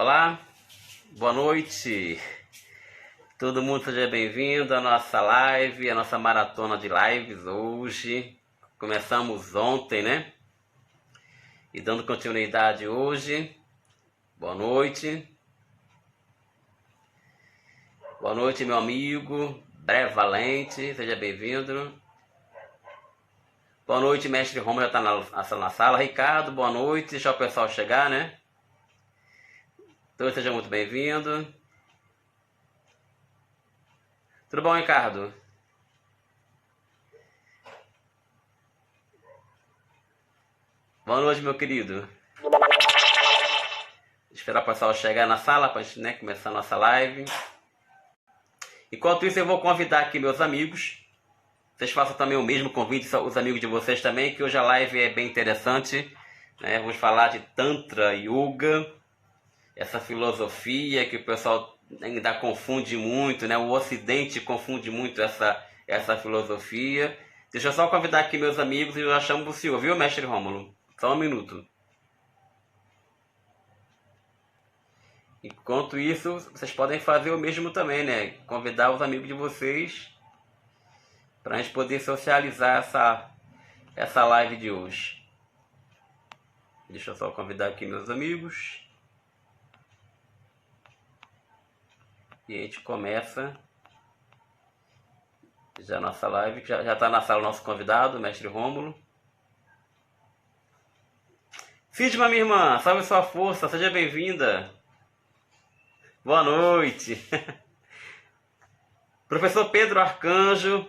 Olá, boa noite. Todo mundo seja bem-vindo à nossa live, à nossa maratona de lives hoje. Começamos ontem, né? E dando continuidade hoje. Boa noite. Boa noite, meu amigo Breve Valente, seja bem-vindo. Boa noite, mestre Romulo, já está na sala. Ricardo, boa noite. Deixa o pessoal chegar, né? Todos sejam muito bem-vindos. Tudo bom, Ricardo? Boa noite, meu querido. Esperar o pessoal chegar na sala para a gente, né, começar a nossa live. Enquanto isso, eu vou convidar aqui meus amigos. Vocês façam também o mesmo convite, os amigos de vocês também, que hoje a live é bem interessante, né? Vamos falar de Tantra Yoga, essa filosofia que o pessoal ainda confunde muito, né? O Ocidente confunde muito essa filosofia. Deixa eu só convidar aqui meus amigos e eu já chamo o senhor, viu, mestre Rômulo? Só um minuto. Enquanto isso, vocês podem fazer o mesmo também, né? Convidar os amigos de vocês para a gente poder socializar essa live de hoje. Deixa eu só convidar aqui meus amigos. E a gente começa já a nossa live. Já está na sala o nosso convidado, o mestre Rômulo. Sidma, minha irmã, salve sua força, seja bem-vinda. Boa noite. Professor Pedro Arcanjo,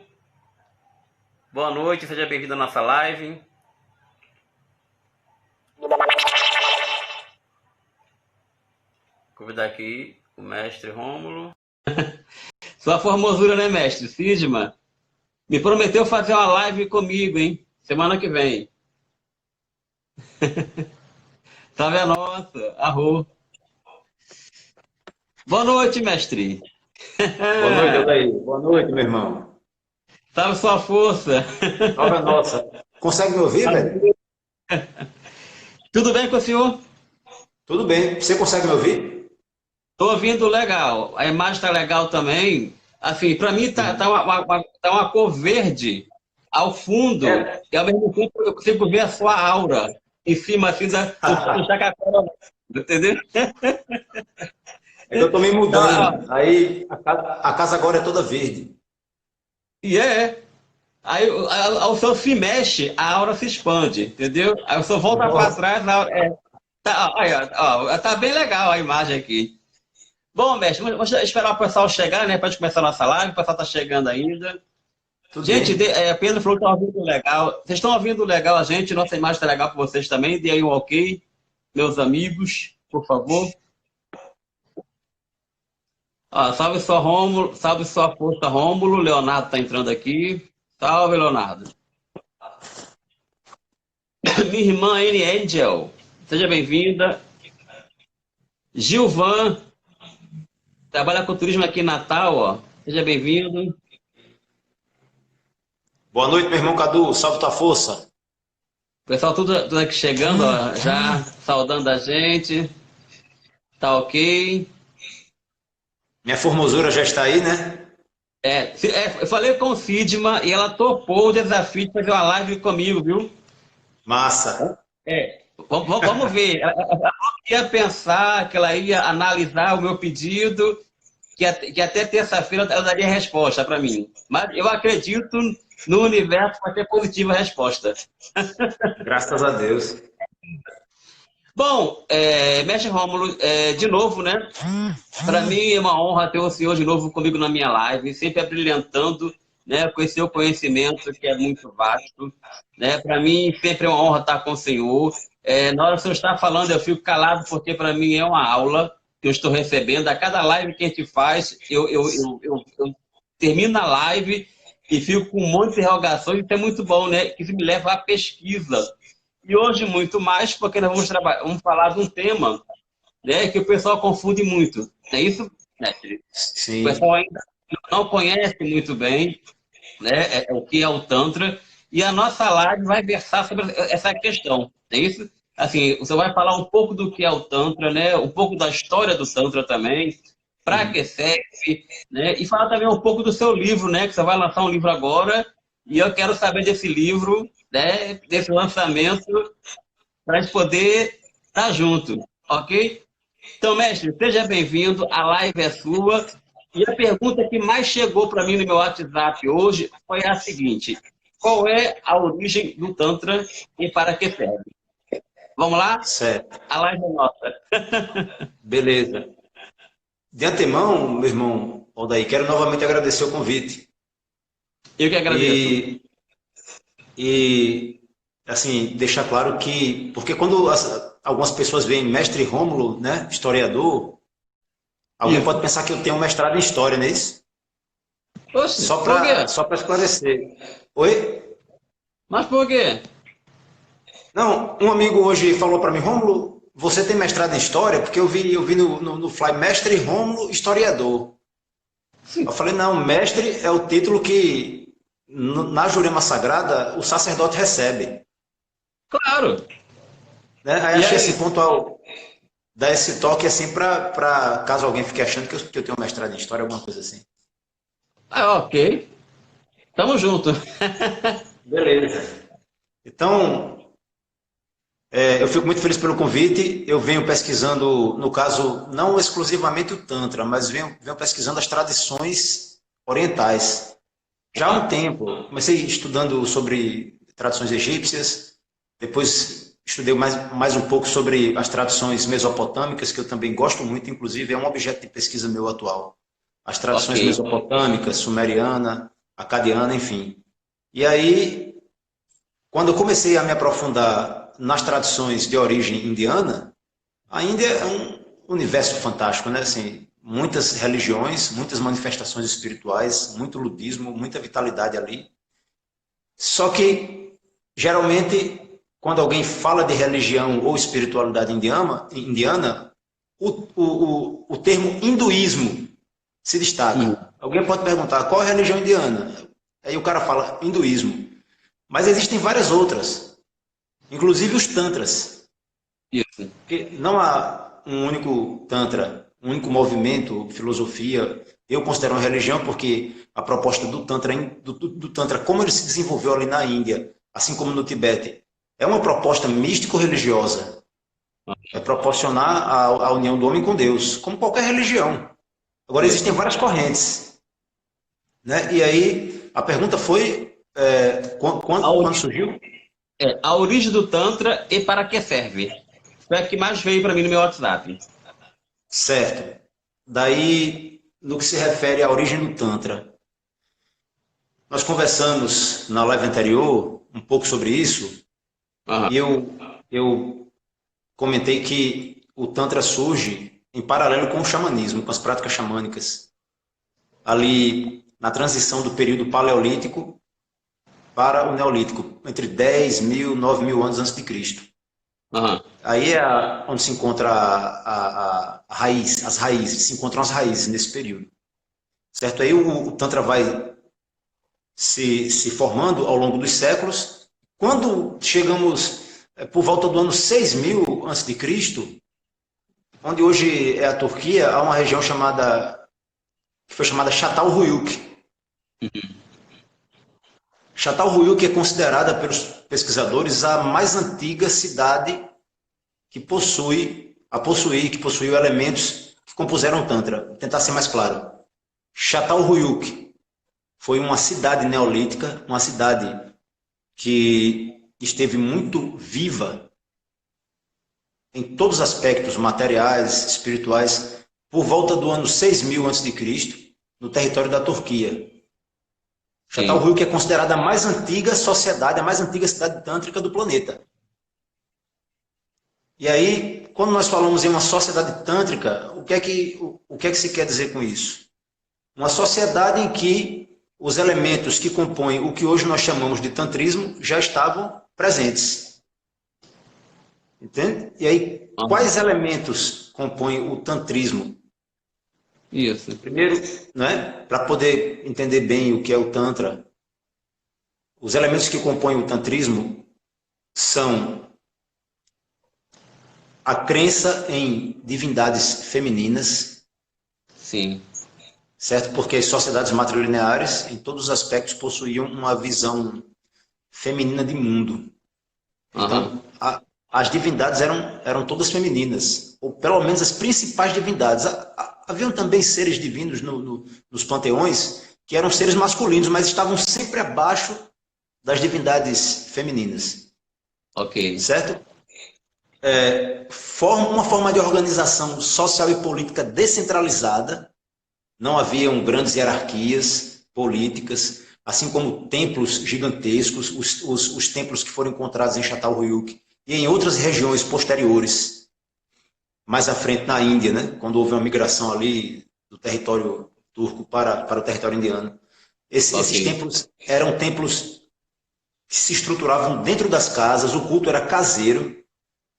boa noite, seja bem-vindo à nossa live. Vou convidar aqui o mestre Rômulo. Sua formosura, né, mestre? Sidma, me prometeu fazer uma live comigo, hein? Semana que vem. Salve a nossa, arro. Boa noite, mestre. Boa noite, Aldair. Boa noite, meu irmão. Salve sua força. Salve a nossa. Consegue me ouvir, velho? Tudo bem com o senhor? Tudo bem. Você consegue me ouvir? Tô ouvindo legal. A imagem tá legal também. Assim, para mim tá uma cor verde ao fundo. E ao mesmo tempo eu consigo ver a sua aura em cima assim do chacacó. Entendeu? É que eu tô me mudando. Aí a casa agora é toda verde. E aí o senhor se mexe, a aura se expande, entendeu? Aí o senhor volta para trás, tá bem legal a imagem aqui. Bom, mestre, vamos esperar o pessoal chegar, né, para a gente começar a nossa live. O pessoal está chegando ainda. Tudo Gente, bem. Pedro falou que está ouvindo legal. Vocês estão ouvindo legal a gente? Nossa imagem está legal para vocês também. Dê aí um ok, meus amigos, por favor. Salve sua Rômulo, salve sua força, Rômulo. Leonardo está entrando aqui. Salve, Leonardo. Minha irmã Anne Angel, seja bem-vinda. Gilvan, trabalha com turismo aqui em Natal, ó. Seja bem-vindo. Boa noite, meu irmão Cadu. Salve tua força. Pessoal, tudo aqui chegando, ó, já saudando a gente. Tá ok. Minha formosura já está aí, né? Eu falei com o Sidma e ela topou o desafio de fazer uma live comigo, viu? Massa. Vamos ver. Ela ia pensar que ela ia analisar o meu pedido, que até terça-feira ela daria resposta para mim. Mas eu acredito no universo para ter positiva a resposta. Graças a Deus. Bom, mestre Rômulo, de novo, né? Para mim é uma honra ter o senhor de novo comigo na minha live, sempre abrilhantando, né, com esse seu conhecimento que é muito vasto. Né? Para mim sempre é uma honra estar com o senhor. Na hora que o senhor está falando, eu fico calado, porque para mim é uma aula que eu estou recebendo. A cada live que a gente faz, eu termino a live e fico com um monte de interrogações, isso é muito bom, né? Que isso me leva à pesquisa. E hoje muito mais, porque nós vamos falar de um tema, né, que o pessoal confunde muito. É isso, mestre? Sim. O pessoal ainda não conhece muito bem, né, o que é o Tantra. E a nossa live vai versar sobre essa questão. É isso? assim, você vai falar um pouco do que é o Tantra, né? Um pouco da história do Tantra também, para que serve, né? E falar também um pouco do seu livro, né? Que você vai lançar um livro agora, e eu quero saber desse livro, né? Desse lançamento, para a gente poder estar junto, ok? Então, mestre, seja bem-vindo, a live é sua. E a pergunta que mais chegou para mim no meu WhatsApp hoje foi a seguinte: qual é a origem do Tantra e para que serve? Vamos lá? Certo. A live é nossa. Beleza. De antemão, meu irmão Aldair, quero novamente agradecer o convite. Eu que agradeço. E assim, deixar claro que, porque quando algumas pessoas veem mestre Rômulo, né, historiador, alguém Isso. pode pensar que eu tenho um mestrado em história, não é isso? Oxe, por quê? Só para esclarecer. Oi? Mas por quê? Não, um amigo hoje falou para mim, Rômulo, você tem mestrado em história? Porque eu vi no Fly, mestre Rômulo, historiador. Sim, Eu falei, não, mestre é o título que na Jurema Sagrada o sacerdote recebe. claro. Né? Aí E achei aí? esse ponto, dar esse toque assim para caso alguém fique achando que eu tenho mestrado em história, alguma coisa assim. Ah, ok. Tamo junto. Beleza. Então, eu fico muito feliz pelo convite. Eu venho pesquisando, no caso, não exclusivamente o Tantra, mas venho pesquisando as tradições orientais. Já há um tempo, comecei estudando sobre tradições egípcias, depois estudei mais um pouco sobre as tradições mesopotâmicas, que eu também gosto muito, inclusive é um objeto de pesquisa meu atual. As Ok. tradições mesopotâmicas, sumeriana, acadiana, enfim. E aí, quando eu comecei a me aprofundar nas tradições de origem indiana, ainda é um universo fantástico, né? Assim, muitas religiões, muitas manifestações espirituais, muito ludismo, muita vitalidade ali. Só que, geralmente, quando alguém fala de religião ou espiritualidade indiana, o termo hinduísmo se Hum, destaca. Alguém pode perguntar qual é a religião indiana? Aí o cara fala hinduísmo. Mas existem várias outras, inclusive os tantras. isso. Porque não há um único tantra, um único movimento, filosofia. Eu considero uma religião porque a proposta do tantra, como ele se desenvolveu ali na Índia, assim como no Tibete, é uma proposta místico-religiosa. É proporcionar a união do homem com Deus, como qualquer religião. Agora, existem Isso. várias correntes. Né? E aí, a pergunta foi, A, quando ori- surgiu? a origem do Tantra e para que serve? Foi a que mais veio para mim no meu WhatsApp. Certo. Daí, no que se refere à origem do Tantra, nós conversamos na live anterior um pouco sobre isso, Aham. e eu comentei que o Tantra surge em paralelo com o xamanismo, com as práticas xamânicas, ali na transição do período paleolítico para o neolítico, entre 10.000 e 9.000 anos antes de Cristo. Aham. Aí é onde se encontra a raiz, as raízes, se encontram as raízes nesse período. Certo? Aí o Tantra vai se formando ao longo dos séculos. Quando chegamos por volta do ano 6.000 a.C., onde hoje é a Turquia, há uma região que foi chamada Çatalhöyük. Çatalhöyük é considerada pelos pesquisadores a mais antiga cidade que possuiu elementos que compuseram o Tantra. Vou tentar ser mais claro. Çatalhöyük foi uma cidade neolítica, uma cidade que esteve muito viva em todos os aspectos materiais, espirituais, por volta do ano 6.000 a.C., no território da Turquia. Sim. Çatalhöyük é considerada a mais antiga sociedade, a mais antiga cidade tântrica do planeta. E aí, quando nós falamos em uma sociedade tântrica, o que é que se quer dizer com isso? Uma sociedade em que os elementos que compõem o que hoje nós chamamos de tantrismo já estavam presentes. Entende? E aí, Aham. quais elementos compõem o tantrismo? Isso. Primeiro, né, para poder entender bem o que é o tantra, os elementos que compõem o tantrismo são a crença em divindades femininas, Sim. certo? Porque as sociedades matrilineares, em todos os aspectos, possuíam uma visão feminina de mundo. Aham. Então, as divindades eram todas femininas, ou pelo menos as principais divindades. Haviam também seres divinos nos panteões que eram seres masculinos, mas estavam sempre abaixo das divindades femininas, Ok. certo? Uma forma de organização social e política descentralizada, não haviam grandes hierarquias políticas, assim como templos gigantescos, os templos que foram encontrados em Çatalhöyük e em outras regiões posteriores, mais à frente na Índia, né? Quando houve uma migração ali do território turco para o território indiano. Esses Ok. templos eram templos que se estruturavam dentro das casas, o culto era caseiro,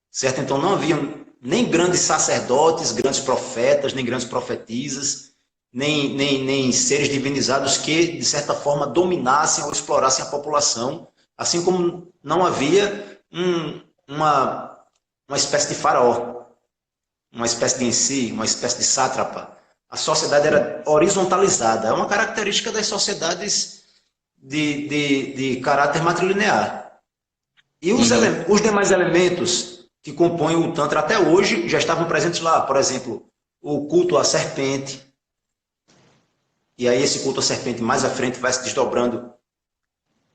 certo? Então não haviam nem grandes sacerdotes, grandes profetas, nem grandes profetisas, nem seres divinizados que, de certa forma, dominassem ou explorassem a população, assim como não havia uma espécie de faraó, uma espécie de Ensi, uma espécie de sátrapa. A sociedade era horizontalizada. É uma característica das sociedades de caráter matrilinear. E Uhum. os demais elementos que compõem o Tantra até hoje já estavam presentes lá. Por exemplo, o culto à serpente. E aí esse culto à serpente mais à frente vai se desdobrando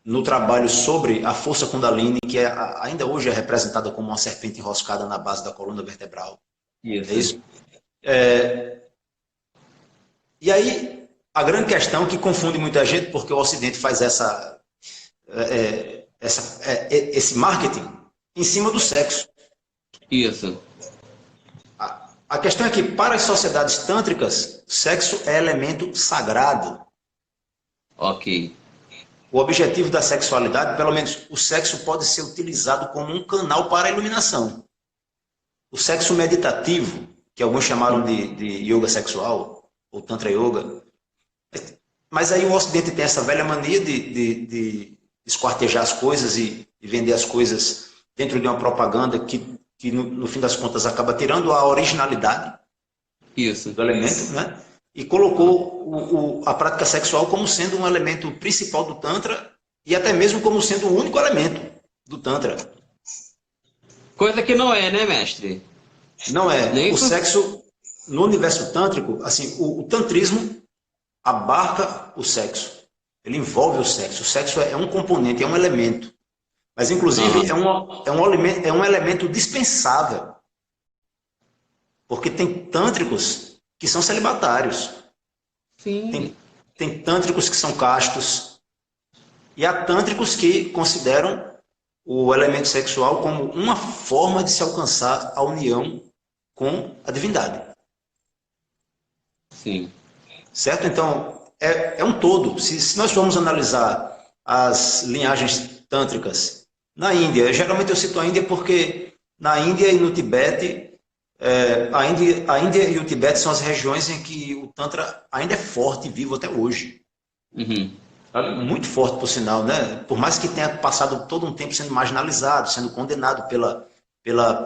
no trabalho sobre a força Kundalini, que ainda hoje é representada como uma serpente enroscada na base da coluna vertebral. É Isso. isso? E aí, a grande questão que confunde muita gente, porque o Ocidente faz esse marketing em cima do sexo. Isso. A questão é que, para as sociedades tântricas, sexo é elemento sagrado. Ok. O objetivo da sexualidade, pelo menos o sexo pode ser utilizado como um canal para a iluminação. O sexo meditativo, que alguns chamaram de yoga sexual, ou tantra yoga, mas aí o Ocidente tem essa velha mania de esquartejar as coisas e vender as coisas dentro de uma propaganda que no fim das contas, acaba tirando a originalidade Isso. do elemento, né? E colocou a prática sexual como sendo um elemento principal do Tantra e até mesmo como sendo o único elemento do Tantra. Coisa que não é, né, mestre? Não é. Nem O isso. sexo, no universo tântrico, assim, o tantrismo abarca o sexo. Ele envolve o sexo. O sexo é um componente, é um elemento. Mas, inclusive, Aham. é um elemento dispensável. Porque tem tântricos que são celibatários. Sim. Tem tântricos que são castos. E há tântricos que consideram o elemento sexual como uma forma de se alcançar a união com a divindade. Sim. Certo? Então, é um todo. Se nós formos analisar as linhagens tântricas na Índia, geralmente eu cito a Índia porque na Índia e no Tibete, a Índia e o Tibete são as regiões em que o Tantra ainda é forte e vivo até hoje. Uhum. Muito forte, por sinal, né? Por mais que tenha passado todo um tempo sendo marginalizado, sendo condenado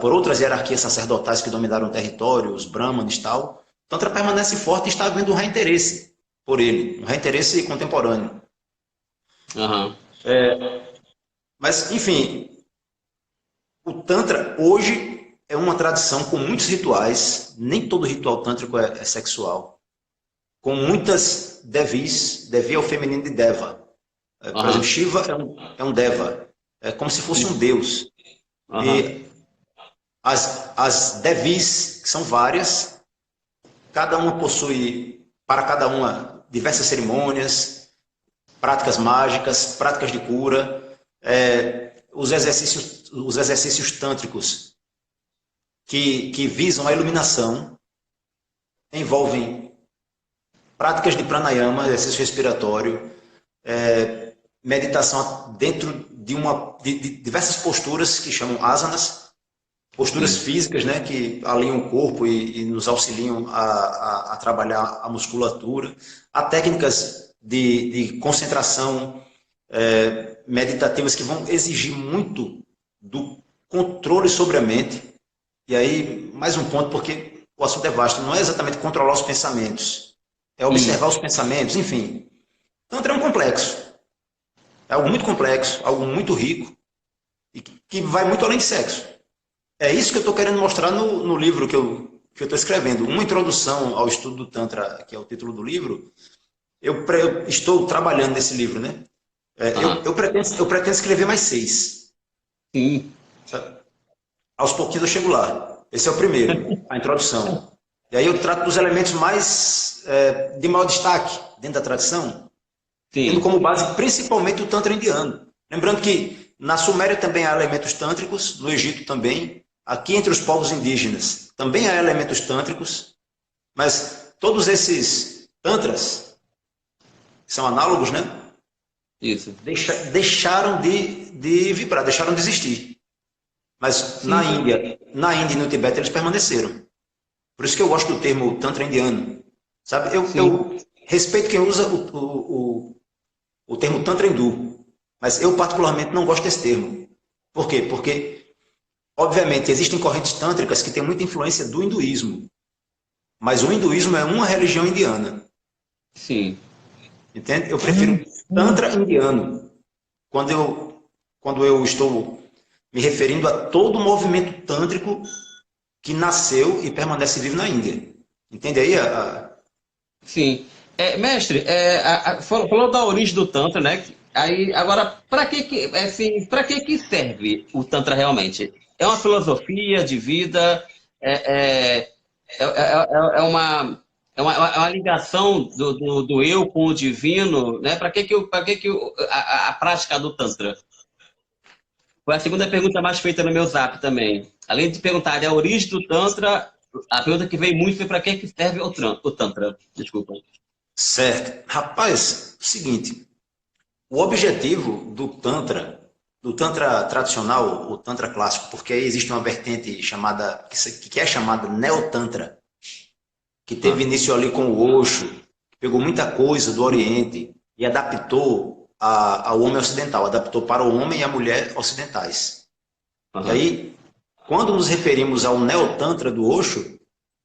por outras hierarquias sacerdotais que dominaram o território, os brahmanes e tal, o Tantra permanece forte e está havendo um reinteresse por ele, um reinteresse contemporâneo. Aham. Mas, enfim, o Tantra hoje é uma tradição com muitos rituais, nem todo ritual tântrico é sexual, com muitas devis, devi é o feminino de Deva. Por exemplo, Aham. Shiva é um Deva, é como se fosse um deus. Aham. E as devis, que são várias, cada uma possui, para cada uma, diversas cerimônias, práticas mágicas, práticas de cura, os exercícios tântricos que visam a iluminação, envolvem práticas de pranayama, exercício respiratório, meditação dentro de diversas posturas que chamam asanas, posturas Sim. físicas, né, que alinham o corpo e nos auxiliam a trabalhar a musculatura. Há técnicas de concentração meditativas que vão exigir muito do controle sobre a mente. E aí, mais um ponto, porque o assunto é vasto, não é exatamente controlar os pensamentos, é Hum, observar os pensamentos, enfim. Tantra é um complexo, é algo muito complexo, algo muito rico, e que vai muito além de sexo. É isso que eu estou querendo mostrar no livro que eu estou escrevendo. Uma introdução ao estudo do Tantra, que é o título do livro, eu estou trabalhando nesse livro, né? aham, Eu pretendo escrever mais 6. sim, Sabe? Aos pouquinhos eu chego lá. Esse é o primeiro, a introdução. E aí eu trato dos elementos mais de maior destaque dentro da tradição, tendo sim, como base principalmente o Tantra indiano. Lembrando que na Suméria também há elementos tântricos, no Egito também, aqui entre os povos indígenas também há elementos tântricos, mas todos esses tantras, que são análogos, né? isso. Deixaram de vibrar, deixaram de existir. Mas Sim, Na Índia e no Tibete eles permaneceram. Por isso que eu gosto do termo Tantra indiano. Sabe? sim, Eu respeito quem usa o termo Tantra hindu, mas eu particularmente não gosto desse termo. Por quê? Porque, obviamente, existem correntes tântricas que têm muita influência do hinduísmo, mas o hinduísmo é uma religião indiana. sim. Entende? Eu prefiro Tantra indiano quando eu estou me referindo a todo o movimento tântrico que nasceu e permanece vivo na Índia. Entende aí? Sim. Mestre, falou da origem do Tantra, né? Aí, agora, para que serve o Tantra realmente? É uma filosofia de vida? É, é, é uma ligação do eu com o divino, né? A prática do Tantra? Foi a segunda pergunta mais feita no meu Zap também. Além de perguntar a origem do Tantra, a pergunta que veio muito foi para que serve o Tantra? Desculpa. Certo. Rapaz, o seguinte, o objetivo do Tantra tradicional, o Tantra clássico, porque aí existe uma vertente chamada, que é chamada Neotantra, que teve Ah, início ali com o Osho, que pegou muita coisa do Oriente e adaptou ao homem ocidental, adaptou para o homem e a mulher ocidentais. E aham. aí, quando nos referimos ao Neotantra do Osho,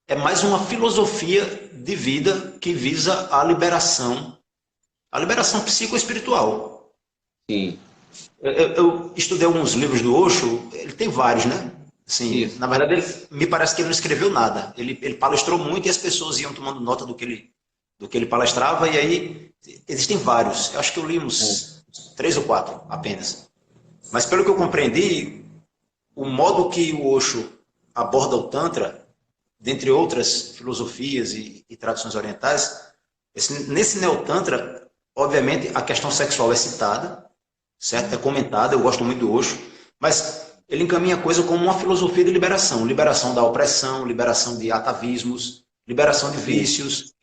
é mais uma filosofia de vida que visa a liberação psicoespiritual. Sim, Eu estudei alguns livros do Osho, ele tem vários, né? Assim, isso. na verdade, me parece que ele não escreveu nada. Ele palestrou muito e as pessoas iam tomando nota do que ele palestrava, e aí existem vários. Eu acho que eu li uns 3 ou 4 apenas. Mas pelo que eu compreendi, o modo que o Osho aborda o Tantra, dentre outras filosofias e tradições orientais, nesse Neotantra, obviamente, a questão sexual é citada, certo? É comentada, eu gosto muito do Osho, mas ele encaminha a coisa como uma filosofia de liberação, liberação da opressão, liberação de atavismos, liberação de Sim, vícios,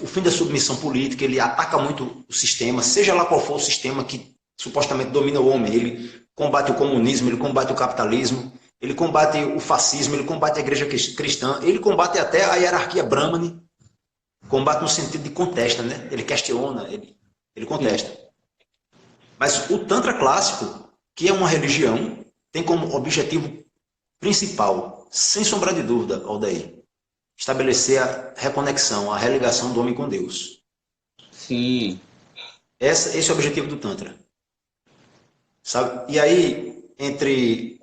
o fim da submissão política. Ele ataca muito o sistema, seja lá qual for o sistema que supostamente domina o homem. Ele combate o comunismo, ele combate o capitalismo, ele combate o fascismo, ele combate a igreja cristã, ele combate até a hierarquia brahmane, combate no sentido de contesta, né? Ele questiona, ele sim. contesta. Mas o Tantra clássico, que é uma religião, tem como objetivo principal, sem sombra de dúvida, Aldair, estabelecer a reconexão, a religação do homem com Deus. Sim. Esse é o objetivo do Tantra. Sabe? E aí, entre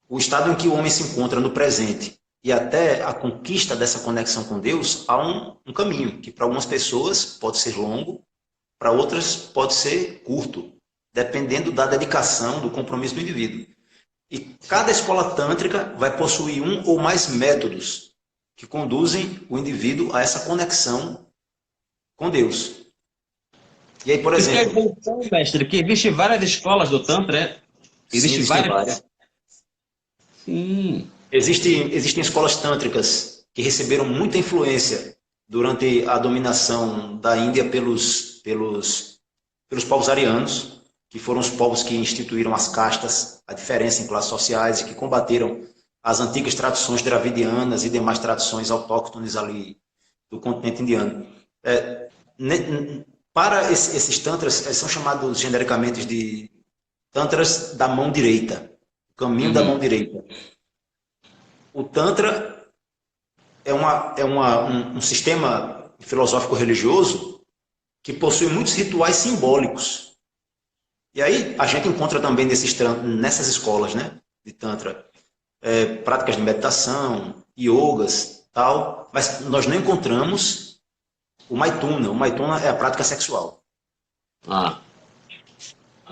o estado em que o homem se encontra no presente e até a conquista dessa conexão com Deus, há um caminho que para algumas pessoas pode ser longo, para outras pode ser curto, dependendo da dedicação, do compromisso do indivíduo. E cada escola tântrica vai possuir um ou mais métodos que conduzem o indivíduo a essa conexão com Deus. E aí, por Isso quer exemplo, dizer, então, mestre, que existe várias escolas do Tantra, é? sim, Existe existem várias. várias. Sim. Existem escolas tântricas que receberam muita influência durante a dominação da Índia pelos povos arianos, que foram os povos que instituíram as castas, a diferença em classes sociais e que combateram as antigas tradições dravidianas e demais tradições autóctones ali do continente indiano. É, para esses tantras, são chamados genericamente de tantras da mão direita. caminho da mão direita. O Tantra é um sistema filosófico religioso que possui muitos rituais simbólicos. E aí a gente encontra também nessas escolas, né, de Tantra, práticas de meditação, yogas, tal, mas nós não encontramos o Maituna. O Maituna é a prática sexual.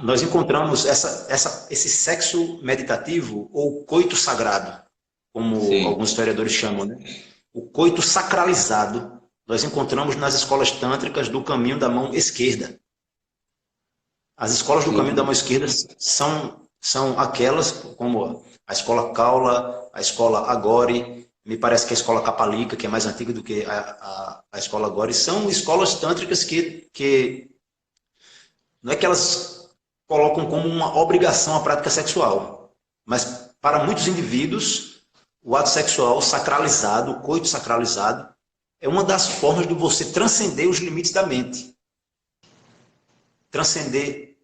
Nós encontramos esse sexo meditativo, ou coito sagrado, como Sim. alguns historiadores chamam, né? O coito sacralizado, nós encontramos nas escolas tântricas do caminho da mão esquerda. As escolas do caminho da mão esquerda são aquelas, como a escola Kaula, a escola Agori, me parece que a escola Kapalika, que é mais antiga do que a escola Agori, são escolas tântricas que não é que elas colocam como uma obrigação a prática sexual, mas para muitos indivíduos, o ato sexual sacralizado, o coito sacralizado, é uma das formas de você transcender os limites da mente. Transcender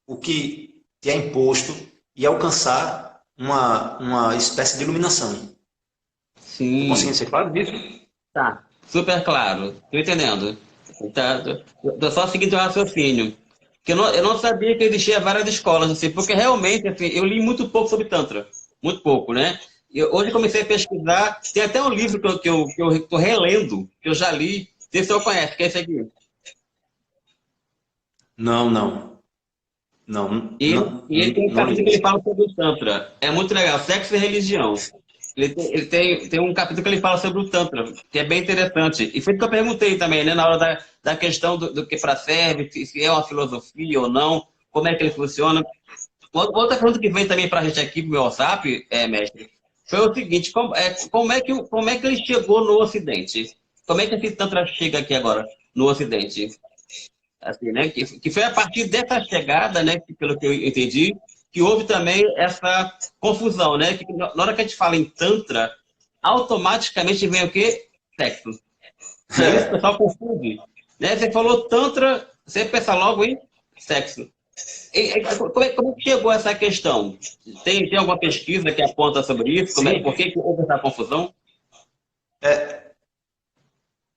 o que te é imposto e alcançar uma espécie de iluminação. Sim. Estou conseguindo ser claro disso? Tá, super claro. Estou entendendo. Tá, tô só seguindo o raciocínio. Que eu não sabia que existia várias escolas, assim, porque realmente, assim, eu li muito pouco sobre Tantra. Muito pouco, né? Hoje eu comecei a pesquisar, tem até um livro que eu estou relendo, que eu já li, não sei se você conhece, que é esse aqui. Não. E ele tem um Não capítulo li que ele isso. fala sobre o Tantra. É muito legal, sexo e religião. Ele tem um capítulo que ele fala sobre o Tantra, que é bem interessante. E foi o que eu perguntei também, né, na hora da questão do que para serve, se é uma filosofia ou não, como é que ele funciona. Outra pergunta que vem também para a gente aqui no meu WhatsApp, mestre, foi o seguinte: como é que ele chegou no Ocidente? Como é que esse Tantra chega aqui agora, no Ocidente? Assim, né? Que foi a partir dessa chegada, né, que, pelo que eu entendi, que houve também essa confusão, né? Que na hora que a gente fala em Tantra, automaticamente vem o quê? Sexo. Não é isso? O pessoal confunde. Né? Você falou Tantra, você pensa logo em sexo. Como é que chegou essa questão? Tem alguma pesquisa que aponta sobre isso? Sim. Por que houve essa confusão?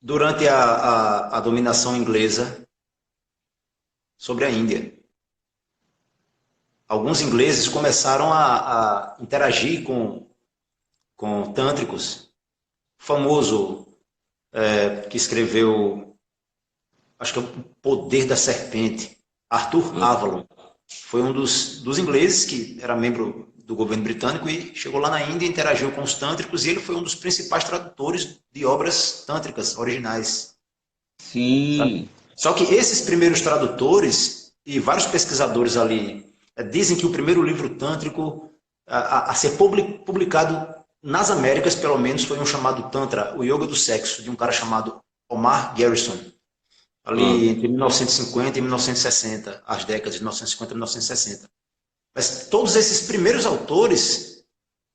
Durante a dominação inglesa sobre a Índia, alguns ingleses começaram a interagir com tântricos. O famoso que escreveu, acho que é O Poder da Serpente, Arthur Avalon, foi um dos ingleses que era membro do governo britânico e chegou lá na Índia e interagiu com os tântricos, e ele foi um dos principais tradutores de obras tântricas originais. Sim. Sabe? Só que esses primeiros tradutores e vários pesquisadores ali dizem que o primeiro livro tântrico a ser publicado nas Américas, pelo menos, foi um chamado Tantra, o Yoga do Sexo, de um cara chamado Omar Garrison, ali entre 1950 e 1960, as décadas de 1950 e 1960. Mas todos esses primeiros autores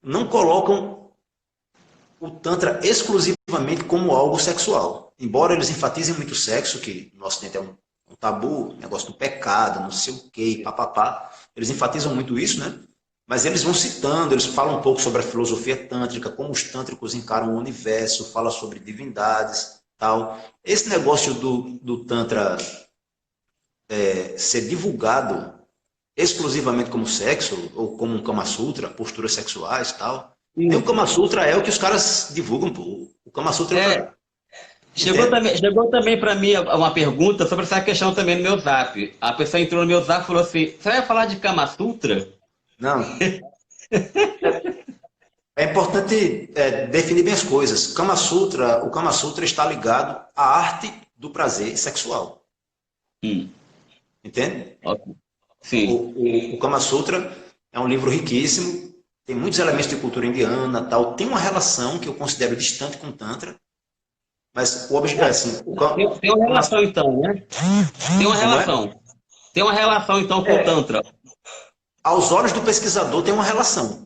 não colocam o Tantra exclusivamente como algo sexual. Embora eles enfatizem muito o sexo, que no Ocidente é um tabu, negócio do pecado, não sei o quê, papapá. Eles enfatizam muito isso, né? Mas eles vão citando, eles falam um pouco sobre a filosofia tântrica, como os tântricos encaram o universo, fala sobre divindades, tal. Esse negócio do Tantra ser divulgado exclusivamente como sexo, ou como um Kama Sutra, posturas sexuais, tal. Nem o Kama Sutra é o que os caras divulgam, pô. O Kama Sutra é Chegou também para mim uma pergunta sobre essa questão também no meu zap. A pessoa entrou no meu zap e falou assim: você vai falar de Kama Sutra? Não. É importante definir bem as coisas. O Kama Sutra está ligado à arte do prazer sexual. Entende? Okay. Sim. O Kama Sutra é um livro riquíssimo, tem muitos elementos de cultura indiana, tal. Tem uma relação que eu considero distante com o Tantra, mas o objetivo é assim. Tem uma relação então, né? Tem uma relação. É? Tem uma relação então com o Tantra. Aos olhos do pesquisador tem uma relação.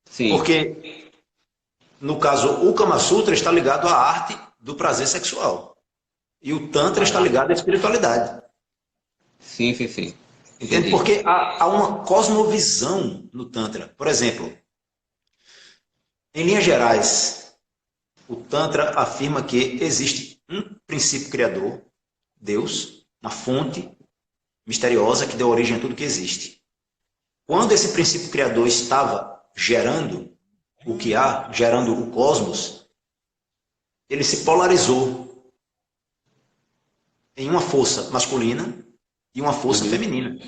Sim. Porque, no caso, o Kama Sutra está ligado à arte do prazer sexual. E o Tantra está ligado à espiritualidade. Sim. Entende? Entendi. Porque há uma cosmovisão no Tantra. Por exemplo, em linhas gerais, o Tantra afirma que existe um princípio criador, Deus, uma fonte misteriosa que deu origem a tudo que existe. Quando esse princípio criador estava gerando o que há, gerando o cosmos, ele se polarizou em uma força masculina e uma força Uhum. feminina.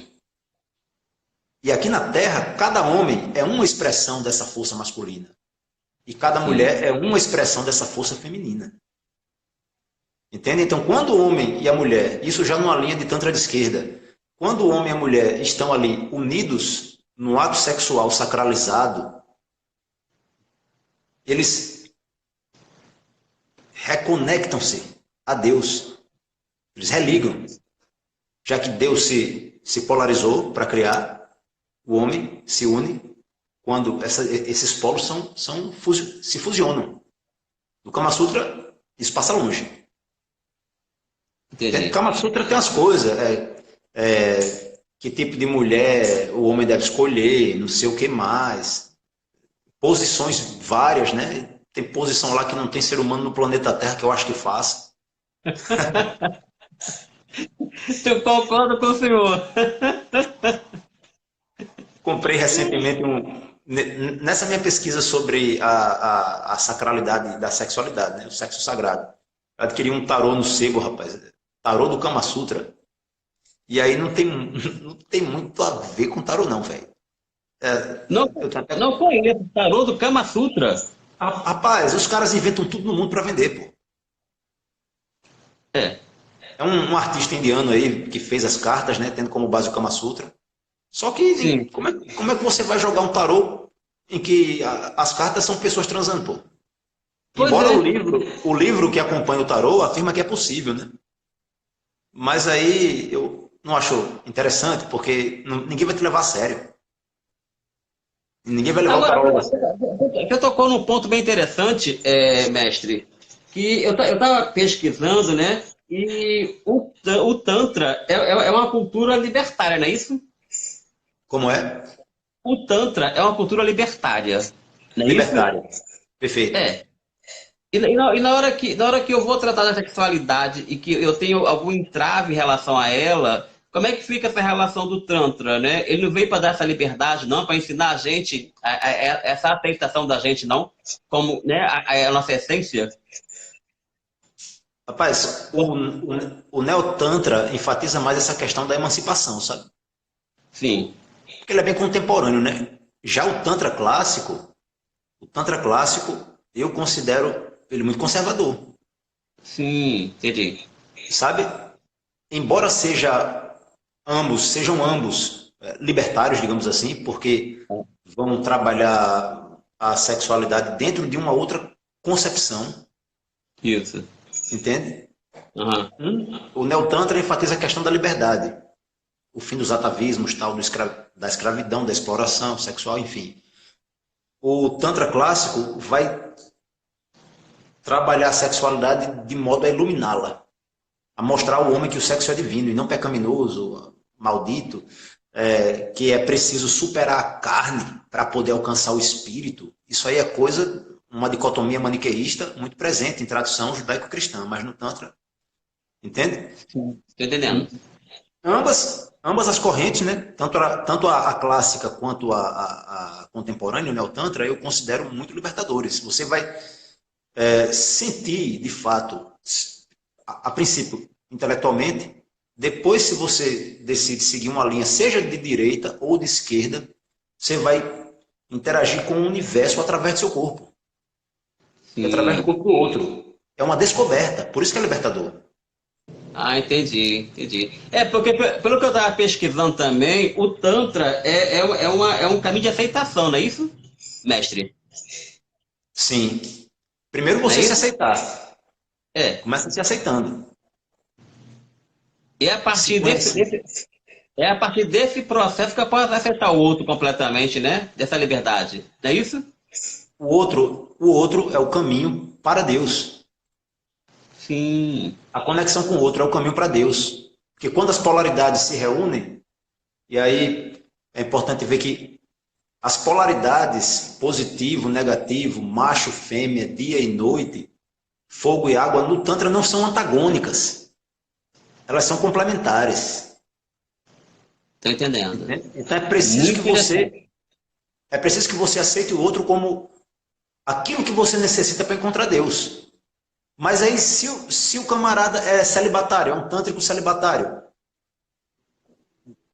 E aqui na Terra, cada homem é uma expressão dessa força masculina. E cada Sim. mulher é uma expressão dessa força feminina. Entende? Então, quando o homem e a mulher, isso já numa linha de tantra de esquerda, quando o homem e a mulher estão ali unidos no ato sexual sacralizado, eles reconectam-se a Deus. Eles religam. Já que Deus se polarizou para criar, o homem se une quando esses polos se fusionam. No Kama Sutra, isso passa longe. No Entendi. Kama Sutra tem as coisas. Que tipo de mulher o homem deve escolher, não sei o que mais. Posições várias, né? Tem posição lá que não tem ser humano no planeta Terra que eu acho que faça. Eu concordo com o senhor. Comprei recentemente nessa minha pesquisa sobre a sacralidade da sexualidade, né? O sexo sagrado. Eu adquiri um tarô no sebo, rapaz. Tarô do Kama Sutra. E aí não tem muito a ver com tarô, não, velho. Não, Eu tenho até... não conheço. Tarô do Kama Sutra. Rapaz, os caras inventam tudo no mundo para vender, pô. É. É um artista indiano aí que fez as cartas, né? Tendo como base o Kama Sutra. Só que Sim. como é que você vai jogar um tarô em que as cartas são pessoas transando, pô? Pois Embora é. o livro que acompanha o tarô afirma que é possível, né? Mas aí eu não acho interessante, porque ninguém vai te levar a sério. Ninguém vai levar o Agora, tarô a sério. você tocou num ponto bem interessante, mestre, que eu estava pesquisando, né? E o Tantra é uma cultura libertária, não é isso? Como é? O Tantra é uma cultura libertária, não é isso? Libertário. Perfeito. É. E na hora que eu vou tratar da sexualidade e que eu tenho algum entrave em relação a ela, como é que fica essa relação do Tantra, né? Ele não veio para dar essa liberdade, não, para ensinar a gente essa aceitação da gente, não, como, né, a nossa essência. Rapaz, o Neotantra enfatiza mais essa questão da emancipação, sabe? Sim, Porque ele é bem contemporâneo, né? Já o Tantra clássico, eu considero ele muito conservador, sim, entendi. sabe? Embora sejam ambos libertários, digamos assim, porque vão trabalhar a sexualidade dentro de uma outra concepção, Isso. entende? Aham. O Neotantra enfatiza a questão da liberdade, o fim dos atavismos, tal, da escravidão, da exploração sexual, enfim. O Tantra clássico vai trabalhar a sexualidade de modo a iluminá-la, a mostrar ao homem que o sexo é divino e não pecaminoso, maldito, que é preciso superar a carne para poder alcançar o espírito. Isso aí é coisa, uma dicotomia maniqueísta muito presente em tradição judaico-cristã, mas no Tantra, entende? Estou entendendo. Ambas as correntes, né? Tanto a clássica quanto a contemporânea, né? O Tantra, eu considero muito libertadores. Você vai sentir, de fato, a princípio, intelectualmente, depois, se você decide seguir uma linha, seja de direita ou de esquerda, você vai interagir com o universo através do seu corpo e através do Sim. corpo do outro. É uma descoberta, por isso que é libertador. Ah, entendi. Porque pelo que eu estava pesquisando também, o Tantra é um caminho de aceitação, não é isso, mestre? Sim. Primeiro Não é você se isso? aceitar. É. Começa se aceitando. E a Se partir conhecer. é a partir desse processo que eu posso aceitar o outro completamente, né? Dessa liberdade. Não é isso? O outro é o caminho para Deus. Sim. A conexão com o outro é o caminho para Deus. Porque quando as polaridades se reúnem, E aí é importante ver que as polaridades positivo, negativo, macho, fêmea, dia e noite, fogo e água, no Tantra não são antagônicas. Elas são complementares. Tô entendendo. Entende? Então é preciso que você aceite o outro como aquilo que você necessita para encontrar Deus. Mas aí, se o camarada é celibatário, é um tântrico celibatário,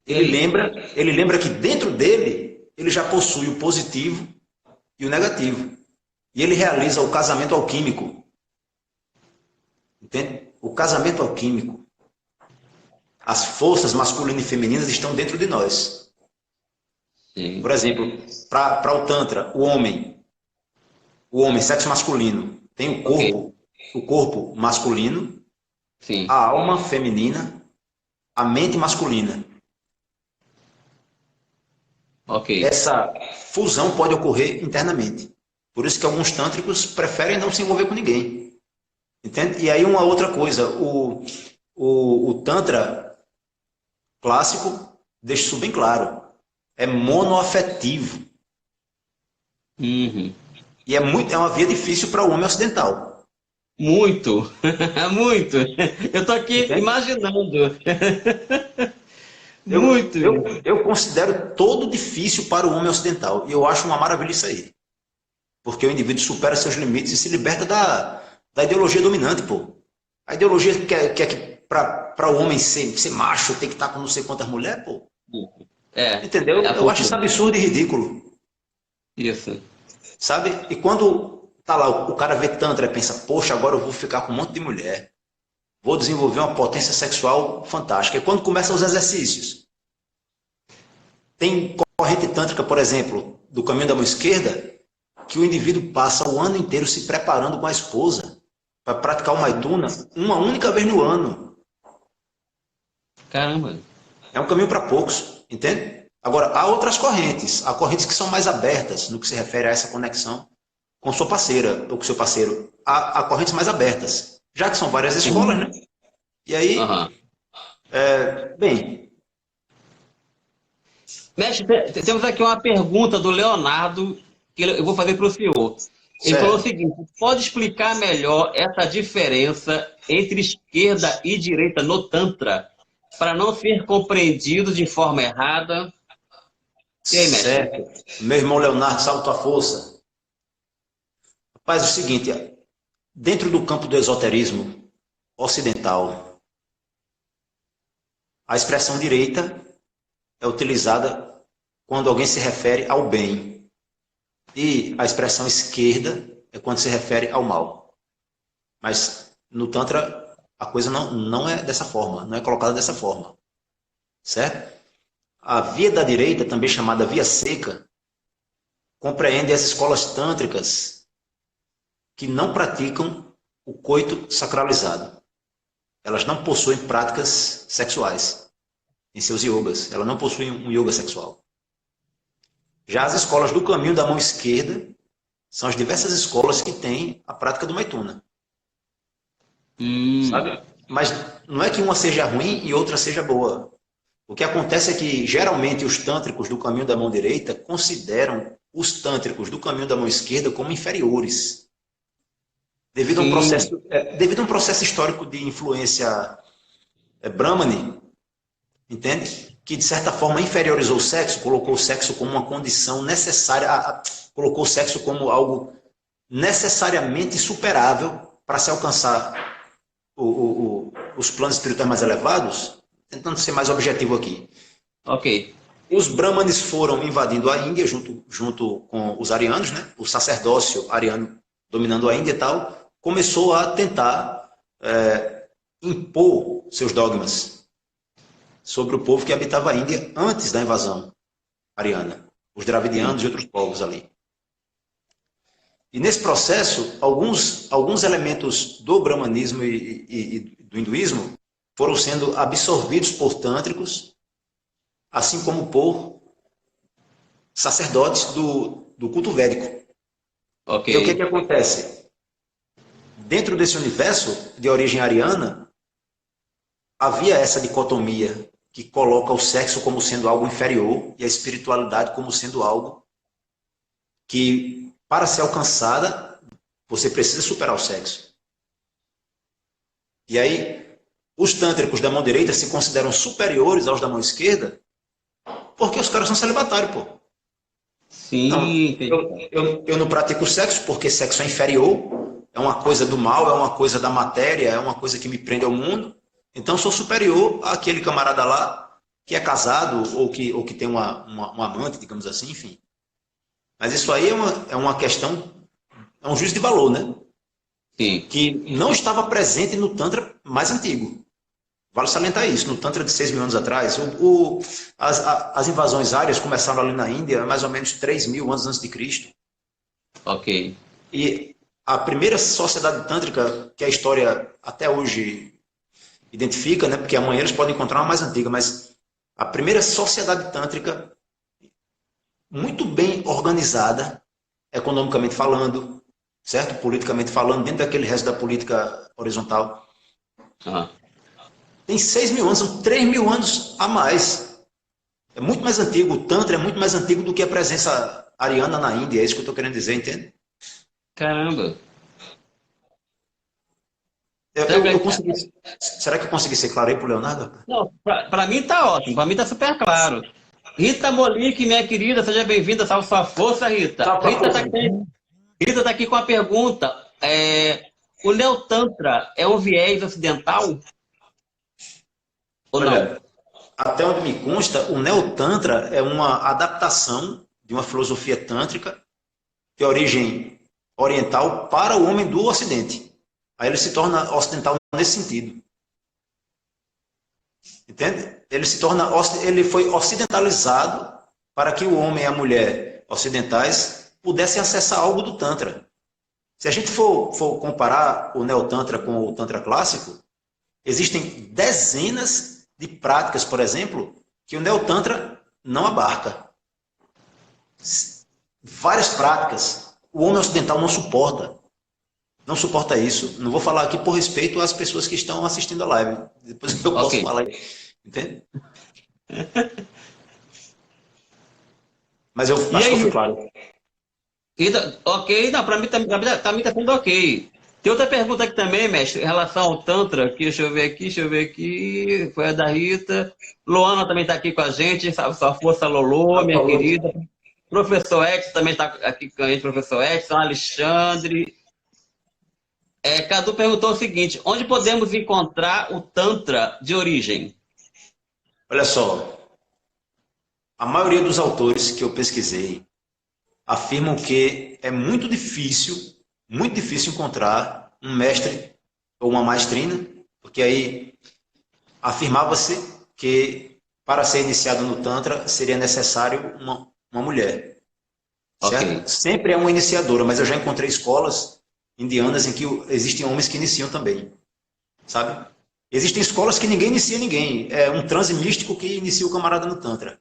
ele lembra que dentro dele, ele já possui o positivo e o negativo. E ele realiza o casamento alquímico. Entende? O casamento alquímico. As forças masculinas e femininas estão dentro de nós. Sim. Por exemplo, para o Tantra, o homem, sexo masculino, tem o corpo masculino, Sim. a alma feminina, a mente masculina. Ok. Essa fusão pode ocorrer internamente. Por isso que alguns tântricos preferem não se envolver com ninguém. Entende? E aí uma outra coisa, o Tantra clássico deixa isso bem claro. É monoafetivo. Uhum. E é uma via difícil para o homem ocidental. Muito. Muito. Eu tô aqui Entende? imaginando. Eu, Muito. eu, eu considero todo difícil para o homem ocidental. E eu acho uma maravilha isso aí. Porque o indivíduo supera seus limites e se liberta da ideologia dominante, pô. A ideologia que para o homem ser macho tem que estar com não sei quantas mulheres, pô. É. Entendeu? É a Eu acho isso cultura. absurdo e ridículo. Isso. Sabe? E quando tá lá, o cara vê Tantra e pensa, poxa, agora eu vou ficar com um monte de mulher. Vou desenvolver uma potência sexual fantástica. E quando começam os exercícios, tem corrente tântrica, por exemplo, do caminho da mão esquerda, que o indivíduo passa o ano inteiro se preparando com a esposa para praticar o Maituna uma única vez no ano. Caramba. É um caminho para poucos, entende? Agora, há outras correntes. Há correntes que são mais abertas no que se refere a essa conexão com sua parceira ou com seu parceiro. Há correntes mais abertas, já que são várias escolas, né? E aí, Aham. bem, Mestre, temos aqui uma pergunta do Leonardo que eu vou fazer para o senhor. Ele falou o certo. seguinte: pode explicar melhor essa diferença entre esquerda e direita no Tantra, para não ser compreendido de forma errada? E aí, mestre? Certo. Meu irmão Leonardo, salve tua força. Rapaz, é o seguinte, dentro do campo do esoterismo ocidental, a expressão direita é utilizada quando alguém se refere ao bem. E a expressão esquerda é quando se refere ao mal. Mas no Tantra a coisa não é dessa forma, não é colocada dessa forma. Certo? A via da direita, também chamada via seca, compreende as escolas tântricas que não praticam o coito sacralizado. Elas não possuem práticas sexuais em seus yogas. Elas não possuem um yoga sexual. Já as escolas do caminho da mão esquerda são as diversas escolas que têm a prática do Maituna. Sabe? Mas não é que uma seja ruim e outra seja boa. O que acontece é que, geralmente, os tântricos do caminho da mão direita consideram os tântricos do caminho da mão esquerda como inferiores, devido a um Sim, processo, devido a um processo histórico de influência brahmane, entende? Que, de certa forma, inferiorizou o sexo, colocou o sexo como uma condição necessária, colocou o sexo como algo necessariamente superável para se alcançar os planos espirituais mais elevados, tentando ser mais objetivo aqui. ok. Os brahmanes foram invadindo a Índia junto com os arianos, né? O sacerdócio ariano dominando a Índia e tal, começou a tentar impor seus dogmas sobre o povo que habitava a Índia antes da invasão ariana, os dravidianos e outros povos ali. E nesse processo, alguns elementos do brahmanismo e do hinduísmo foram sendo absorvidos por tântricos, assim como por sacerdotes do culto védico. Ok. E o que acontece? Dentro desse universo de origem ariana, havia essa dicotomia que coloca o sexo como sendo algo inferior e a espiritualidade como sendo algo que, para ser alcançada, você precisa superar o sexo. E aí, os tântricos da mão direita se consideram superiores aos da mão esquerda porque os caras são celibatários, pô. Não, Sim, eu não pratico sexo porque sexo é inferior, é uma coisa do mal, é uma coisa da matéria, é uma coisa que me prende ao mundo. Então sou superior àquele camarada lá que é casado ou que tem uma amante, digamos assim, enfim. Mas isso aí é uma questão, é um juízo de valor, né? sim. Que não estava presente no Tantra mais antigo. Vale salientar isso, no Tantra de 6.000 anos atrás, as invasões árias começaram ali na Índia, mais ou menos 3.000 anos antes de Cristo. Ok. E a primeira sociedade tântrica, que a história até hoje identifica, né, porque amanhã eles podem encontrar uma mais antiga, mas a primeira sociedade tântrica, muito bem organizada, economicamente falando, certo? Politicamente falando, dentro daquele resto da política horizontal, Uhum. tem 6.000 anos, são 3.000 anos a mais. É muito mais antigo, o Tantra é muito mais antigo do que a presença ariana na Índia, é isso que eu estou querendo dizer, entende? Caramba. Eu consegui, será que eu consegui ser claro aí para o Leonardo? Não, para mim tá ótimo, para mim tá super claro. Rita Molique, minha querida, seja bem-vinda, salve sua força, Rita. Tá, força. Rita tá aqui com a pergunta. O Neotantra é um viés ocidental ou não? Olha, até onde me consta, o Neotantra é uma adaptação de uma filosofia tântrica de origem oriental para o homem do Ocidente. Aí ele se torna ocidental nesse sentido. Entende? Ele foi ocidentalizado para que o homem e a mulher ocidentais pudessem acessar algo do Tantra. Se a gente for comparar o Neotantra com o Tantra clássico, existem dezenas de práticas, por exemplo, que o Neotantra não abarca. Várias práticas. O homem ocidental não suporta. Não suporta isso. Não vou falar aqui por respeito às pessoas que estão assistindo a live. Depois eu posso falar. Entende? Mas eu acho que eu fui claro. Ok, não, para mim tá sendo ok. Tem outra pergunta aqui também, mestre, em relação ao Tantra, aqui, deixa eu ver aqui, foi a da Rita. Luana também está aqui com a gente, sabe, sua força Lolo, minha querida. Professor Edson também está aqui com a gente, professor Edson, Alexandre. Cadu perguntou o seguinte, onde podemos encontrar o Tantra de origem? Olha só, a maioria dos autores que eu pesquisei afirmam que é muito difícil encontrar um mestre ou uma maestrina, porque aí afirmava-se que para ser iniciado no Tantra seria necessário uma mulher, certo? Ok. Sempre é uma iniciadora, mas eu já encontrei escolas indianas em que existem homens que iniciam também, sabe? Existem escolas que ninguém inicia ninguém, é um transe místico que inicia o camarada no Tantra.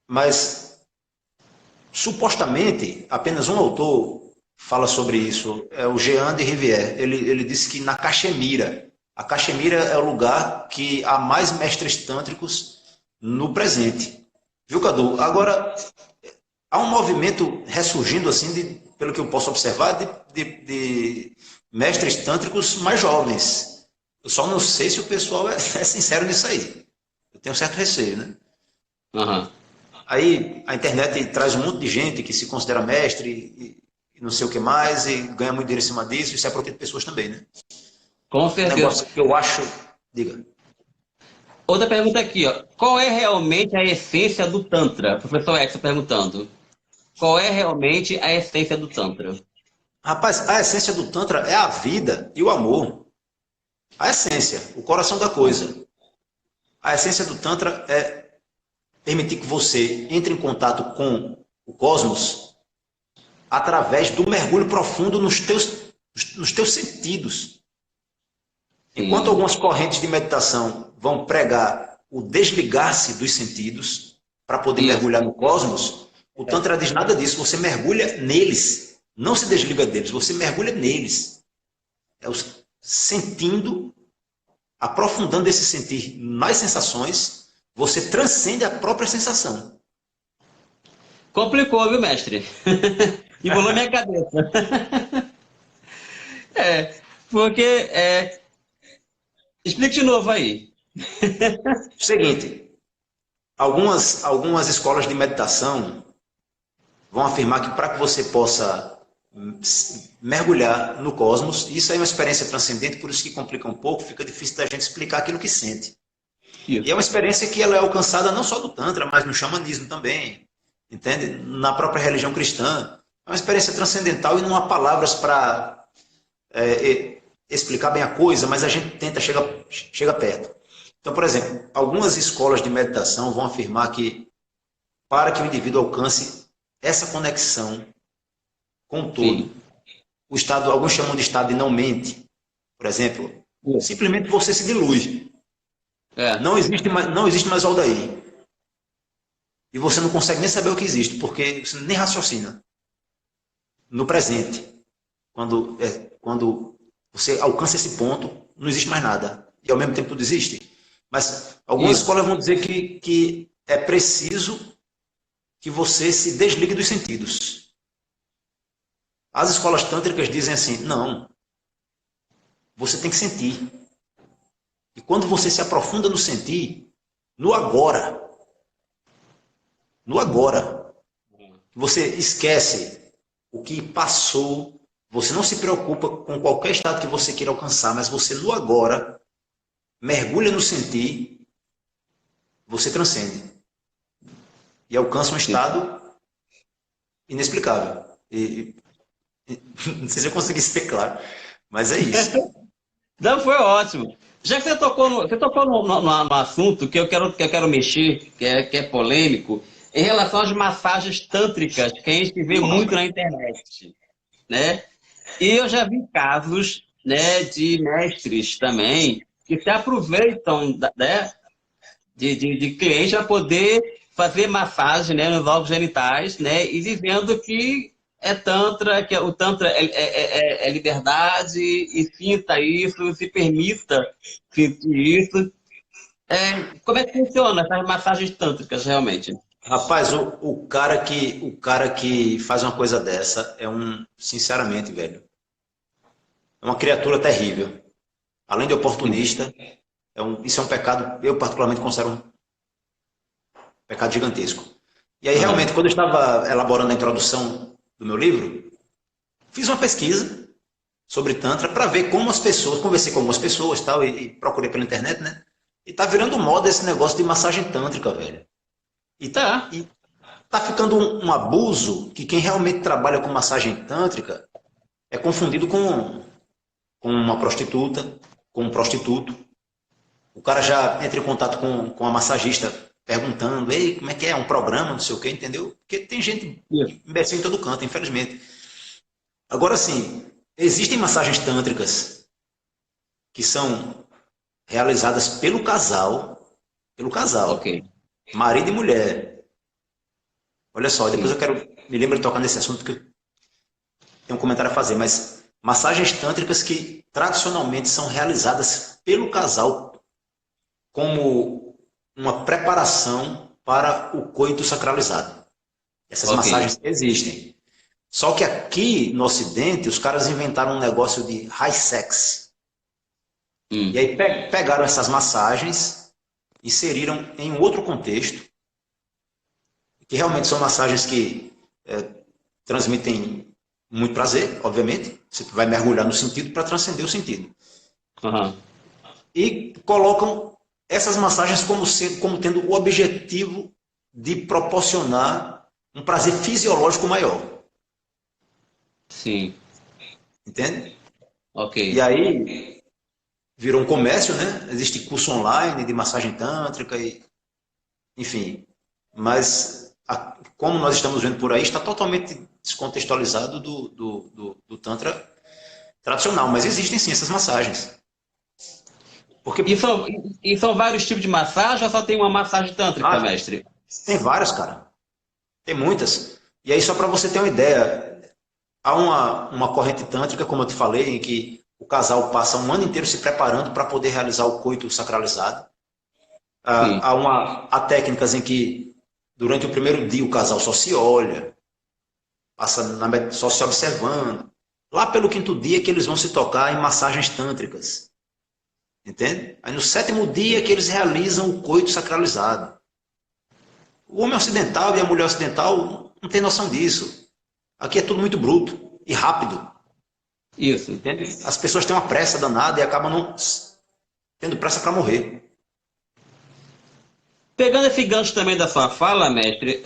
Mas supostamente, apenas um autor fala sobre isso, é o Jean de Rivière. Ele disse que na Caxemira, a Caxemira é o lugar que há mais mestres tântricos no presente. Viu, Cadu? Agora, há um movimento ressurgindo, assim, pelo que eu posso observar, de mestres tântricos mais jovens. Eu só não sei se o pessoal é sincero nisso aí. Eu tenho um certo receio, né? Uhum. Aí a internet traz um monte de gente que se considera mestre e não sei o que mais, e ganha muito dinheiro em cima disso, e se aproveita de pessoas também, né? Com Um certeza. negócio que eu acho... Diga. Outra pergunta aqui, ó. Qual é realmente a essência do Tantra? Professor Edson perguntando. Qual é realmente a essência do Tantra? Rapaz, a essência do Tantra é a vida e o amor. A essência, o coração da coisa. A essência do Tantra é permitir que você entre em contato com o cosmos através do mergulho profundo nos teus sentidos. Enquanto Sim. algumas correntes de meditação vão pregar o desligar-se dos sentidos para poder Isso. mergulhar no cosmos, o Tantra diz nada disso. Você mergulha neles. Não se desliga deles, você mergulha neles. Sentindo aprofundando esse sentir nas sensações, você transcende a própria sensação. Complicou, viu, mestre? Embolou minha cabeça. É, porque... explique de novo aí. Seguinte, algumas escolas de meditação vão afirmar que para que você possa mergulhar no cosmos, isso é uma experiência transcendente, por isso que complica um pouco, fica difícil da gente explicar aquilo que sente. E é uma experiência que ela é alcançada não só do Tantra, mas no xamanismo também, entende? Na própria religião cristã. É uma experiência transcendental e não há palavras para explicar bem a coisa, mas a gente tenta, chega perto. Então, por exemplo, algumas escolas de meditação vão afirmar que para que o indivíduo alcance essa conexão com o todo, o estado, alguns chamam de estado de não mente, por exemplo, simplesmente você se dilui. Não existe mais Aldair. E você não consegue nem saber o que existe, porque você nem raciocina. No presente, quando você alcança esse ponto, não existe mais nada. E ao mesmo tempo tudo existe. Mas algumas escolas vão dizer que é preciso que você se desligue dos sentidos. As escolas tântricas dizem assim, não, você tem que sentir. E quando você se aprofunda no sentir, no agora, você esquece o que passou, você não se preocupa com qualquer estado que você queira alcançar, mas você no agora mergulha no sentir, você transcende. E alcança um estado inexplicável. Não sei se eu consegui ser claro, mas é isso. Não, foi ótimo. Já que você tocou no assunto que eu quero mexer, que é polêmico, em relação às massagens tântricas que a gente vê muito na internet, né? E eu já vi casos, né, de mestres também que se aproveitam, né, de clientes para poder fazer massagem, né, nos órgãos genitais, né, e dizendo que é tantra, que o tantra é liberdade, e sinta isso, se permita sentir isso. Como é que funciona essas massagens tântricas realmente? Rapaz, o cara que faz uma coisa dessa sinceramente, velho, é uma criatura terrível. Além de oportunista, isso é um pecado, eu particularmente considero um pecado gigantesco. E aí, realmente, quando eu estava elaborando a introdução do meu livro, fiz uma pesquisa sobre Tantra para ver como as pessoas, conversei com algumas pessoas tal, e procurei pela internet, né? E tá virando moda esse negócio de massagem tântrica, velho. E tá ficando um abuso que quem realmente trabalha com massagem tântrica é confundido com uma prostituta, com um prostituto. O cara já entra em contato com a massagista perguntando, ei, como é que é? Um programa, não sei o quê, entendeu? Porque tem gente imbecil em todo canto, infelizmente. Agora sim, existem massagens tântricas que são realizadas pelo casal, marido e mulher. Olha só, depois me lembro de tocar nesse assunto, porque eu tenho um comentário a fazer, mas massagens tântricas que tradicionalmente são realizadas pelo casal como uma preparação para o coito sacralizado. Essas massagens existem. Só que aqui no Ocidente, os caras inventaram um negócio de high sex. E aí pegaram essas massagens, inseriram em um outro contexto, que realmente são massagens que transmitem muito prazer, obviamente. Você vai mergulhar no sentido para transcender o sentido. E colocam essas massagens como tendo o objetivo de proporcionar um prazer fisiológico maior. Sim. Entende? Ok. E aí virou um comércio, né? Existe curso online de massagem tântrica, enfim. Mas como nós estamos vendo por aí, está totalmente descontextualizado do Tantra tradicional. Mas existem sim essas massagens. Porque... E são vários tipos de massagem ou só tem uma massagem tântrica, mestre? Tem várias, cara. Tem muitas. E aí, só para você ter uma ideia, há uma corrente tântrica, como eu te falei, em que o casal passa um ano inteiro se preparando para poder realizar o coito sacralizado. Sim. Há técnicas em que, durante o primeiro dia, o casal só se olha, só se observando. Lá pelo quinto dia que eles vão se tocar em massagens tântricas. Entende? Aí no sétimo dia que eles realizam o coito sacralizado. O homem ocidental e a mulher ocidental não tem noção disso. Aqui é tudo muito bruto e rápido. Isso. Entende? As pessoas têm uma pressa danada e acabam não tendo pressa para morrer. Pegando esse gancho também da sua fala, mestre,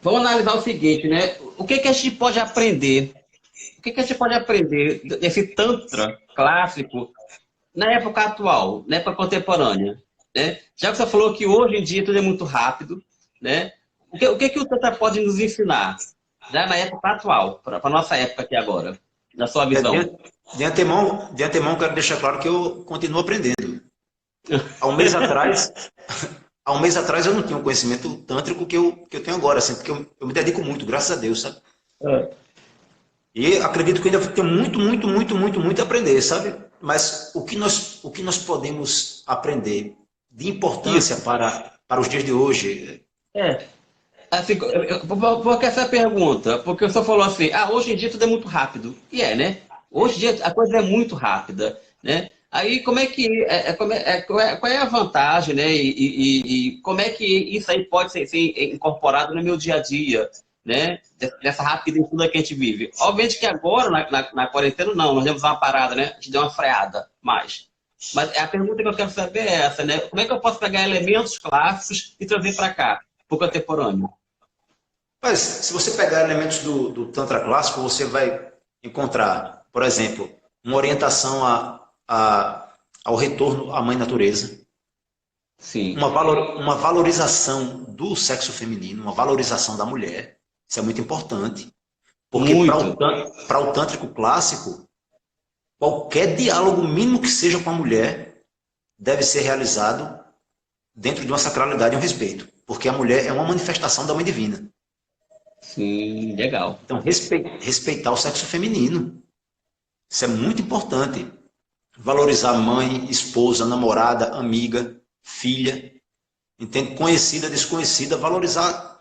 vamos analisar o seguinte, né? O que que a gente pode aprender? O que que a gente pode aprender desse Tantra clássico na época atual, na época contemporânea, né? Já que você falou que hoje em dia tudo é muito rápido, né? O que o Tantra pode nos ensinar, já na época atual, para a nossa época aqui agora, na sua visão? De antemão, quero deixar claro que eu continuo aprendendo. Há um mês atrás, há um mês atrás eu não tinha o conhecimento tântrico que eu tenho agora, assim, porque eu me dedico muito, graças a Deus, sabe? E acredito que ainda tenho muito, muito, muito, muito, muito a aprender, sabe? Mas o que nós podemos aprender de importância Isso. para os dias de hoje? É. Assim, porque essa pergunta, porque o senhor falou assim, hoje em dia tudo é muito rápido. E né? Hoje em dia a coisa é muito rápida, né? Aí como é que qual é a vantagem, né? E como é que isso aí pode ser incorporado no meu dia a dia, né? Dessa rapidez toda que a gente vive. Obviamente que agora, na quarentena, não, nós demos uma parada, né? A gente deu uma freada mais. Mas a pergunta que eu quero saber é essa, né? Como é que eu posso pegar elementos clássicos e trazer para cá, para o contemporâneo? Mas se você pegar elementos do Tantra clássico, você vai encontrar, por exemplo, uma orientação ao retorno à mãe natureza, Sim. uma valorização do sexo feminino, uma valorização da mulher. Isso é muito importante, porque Muito. para o tântrico clássico, qualquer diálogo mínimo que seja com a mulher deve ser realizado dentro de uma sacralidade e um respeito, porque a mulher é uma manifestação da mãe divina. Sim, legal. Então, respeitar o sexo feminino. Isso é muito importante. Valorizar mãe, esposa, namorada, amiga, filha, entende? Conhecida, desconhecida, valorizar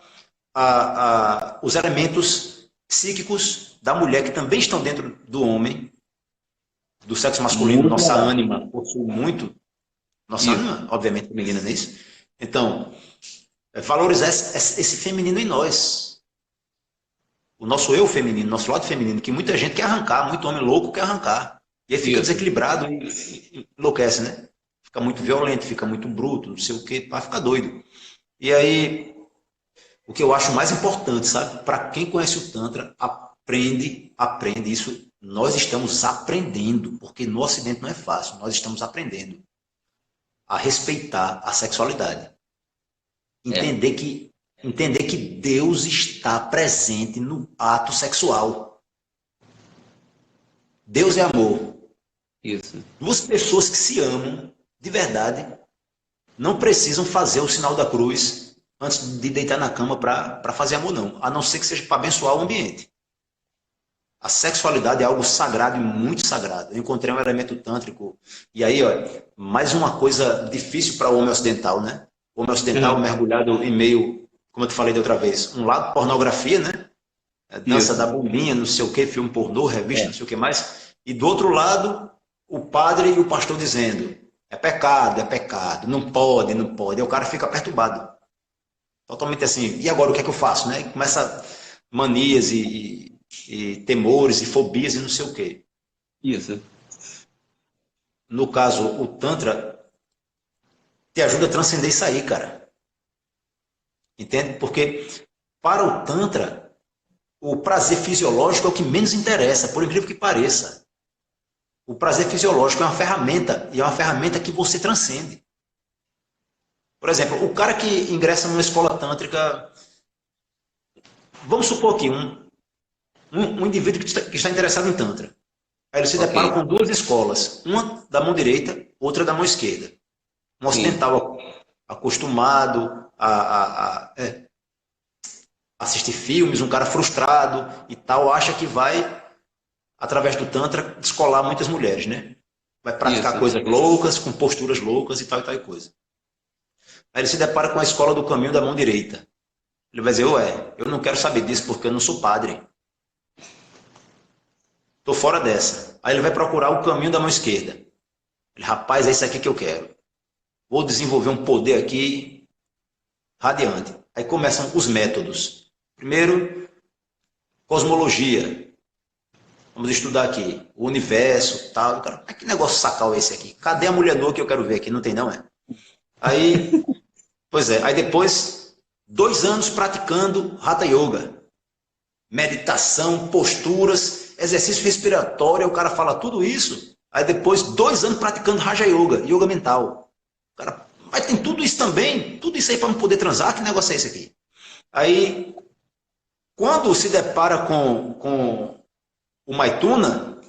os elementos psíquicos da mulher que também estão dentro do homem, do sexo masculino. Muito Nossa legal. ânima possui muito. Nossa Isso. ânima, obviamente, feminina, não é isso? Então, valorizar esse feminino em nós. O nosso eu feminino, nosso lado feminino, que muita gente quer arrancar, muito homem louco quer arrancar. E aí fica Isso. desequilibrado e enlouquece, né? Fica muito violento, fica muito bruto, não sei o quê, vai ficar doido. E aí, o que eu acho mais importante, sabe? Para quem conhece o Tantra, aprende isso. Nós estamos aprendendo, porque no Ocidente não é fácil, nós estamos aprendendo a respeitar a sexualidade. É. Entender que Deus está presente no ato sexual. Deus é amor. Isso. Duas pessoas que se amam, de verdade, não precisam fazer o sinal da cruz antes de deitar na cama para fazer amor, não. A não ser que seja para abençoar o ambiente. A sexualidade é algo sagrado e muito sagrado. Eu encontrei um elemento tântrico. E aí, ó, mais uma coisa difícil para o homem ocidental, né? O homem ocidental mergulhado em meio, como eu te falei da outra vez, um lado pornografia, né? Dança da Isso. bombinha, não sei o que, filme pornô, revista, É. não sei o que mais. E do outro lado, o padre e o pastor dizendo: é pecado, não pode, não pode. E o cara fica perturbado. Totalmente assim, e agora o que é que eu faço, né? Começa manias e temores e fobias e não sei o quê. Isso. No caso, o Tantra te ajuda a transcender isso aí, cara. Entende? Porque para o Tantra, o prazer fisiológico é o que menos interessa, por incrível que pareça. O prazer fisiológico é uma ferramenta, e é uma ferramenta que você transcende. Por exemplo, o cara que ingressa numa escola tântrica, vamos supor aqui, um indivíduo que está interessado em Tantra. Aí ele se Ok. depara com duas escolas, uma da mão direita, outra da mão esquerda. Um Sim. ocidental acostumado a assistir filmes, um cara frustrado e tal, acha que vai através do Tantra, descolar muitas mulheres, né? Vai praticar Isso. coisas loucas, com posturas loucas e tal coisa. Aí ele se depara com a escola do caminho da mão direita. Ele vai dizer, ué, eu não quero saber disso porque eu não sou padre. Estou fora dessa. Aí ele vai procurar o caminho da mão esquerda. Ele, rapaz, é isso aqui que eu quero. Vou desenvolver um poder aqui radiante. Aí começam os métodos. Primeiro, cosmologia. Vamos estudar aqui o universo, tal. Cara, que negócio sacal é esse aqui? Cadê a mulher nua que eu quero ver aqui? Não tem não, é? Aí, pois é. Aí depois, 2 anos praticando Hatha Yoga. Meditação, posturas, exercício respiratório. O cara fala tudo isso. Aí depois, 2 anos praticando Raja Yoga, yoga mental. O cara, mas tem tudo isso também? Tudo isso aí para não poder transar? Que negócio é esse aqui? Aí, quando se depara com o Maituna,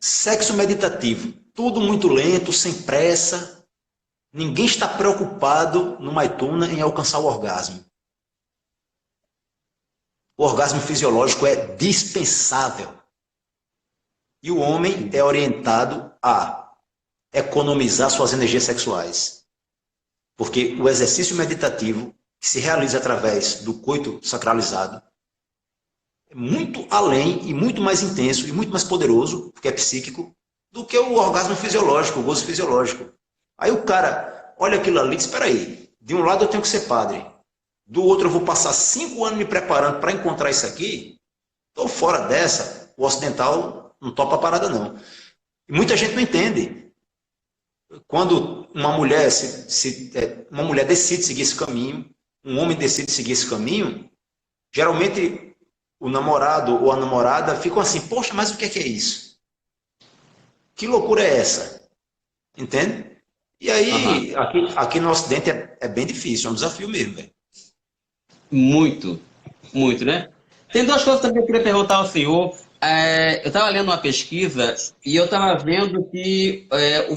sexo meditativo, tudo muito lento, sem pressa, ninguém está preocupado no Maituna em alcançar o orgasmo. O orgasmo fisiológico é dispensável. E o homem é orientado a economizar suas energias sexuais. Porque o exercício meditativo, que se realiza através do coito sacralizado, é muito além e muito mais intenso e muito mais poderoso, porque é psíquico, do que o orgasmo fisiológico, o gozo fisiológico. Aí o cara olha aquilo ali e diz, espera aí, de um lado eu tenho que ser padre, do outro eu vou passar 5 anos me preparando para encontrar isso aqui, estou fora dessa, o ocidental não topa a parada não. E muita gente não entende. Quando uma mulher, uma mulher decide seguir esse caminho, um homem decide seguir esse caminho, geralmente o namorado ou a namorada ficam assim, poxa, mas o que é isso? Que loucura é essa? Entende? E aí, aqui no Ocidente é bem difícil, é um desafio mesmo, velho. Muito, muito, né? Tem 2 coisas também que eu queria perguntar ao senhor. Eu estava lendo uma pesquisa e eu estava vendo que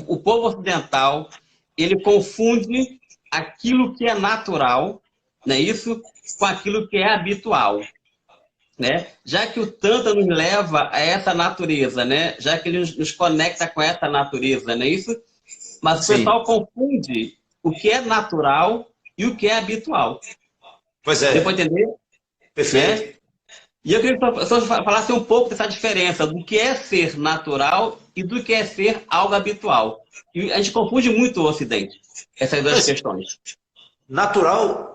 o povo ocidental ele confunde aquilo que é natural, né, isso, com aquilo que é habitual, né? Já que o Tantra nos leva a essa natureza, né? Já que ele nos conecta com essa natureza, não é isso? Mas o Sim. pessoal confunde o que é natural e o que é habitual. Pois é. Deu para entender? Perfeito. Né? E eu queria que o senhor falasse um pouco dessa diferença do que é ser natural e do que é ser algo habitual. E a gente confunde muito o Ocidente, essas 2 questões.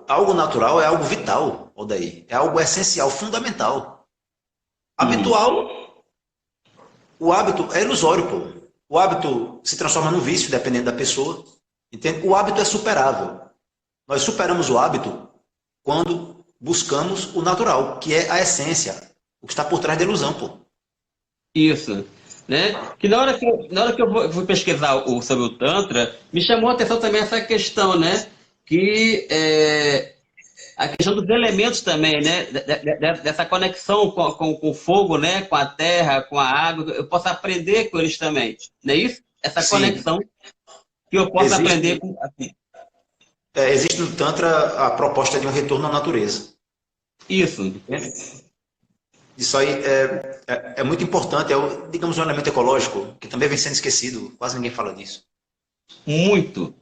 Algo natural é algo vital, Odair. É algo essencial, fundamental. Habitual, o hábito é ilusório, pô. O hábito se transforma num vício, dependendo da pessoa. Entende? O hábito é superável. Nós superamos o hábito quando buscamos o natural, que é a essência, o que está por trás da ilusão, pô. Isso. Né? Que na hora que eu fui pesquisar sobre o Tantra, me chamou a atenção também essa questão, né? Que a questão dos elementos também, né? Dessa conexão com o fogo, né? Com a terra, com a água, eu posso aprender com eles também, não é isso? Essa Sim. conexão que eu posso aprender com. Assim. Existe no Tantra a proposta de um retorno à natureza. Isso. Isso aí é muito importante, digamos, um elemento ecológico, que também vem sendo esquecido, quase ninguém fala disso. Muito.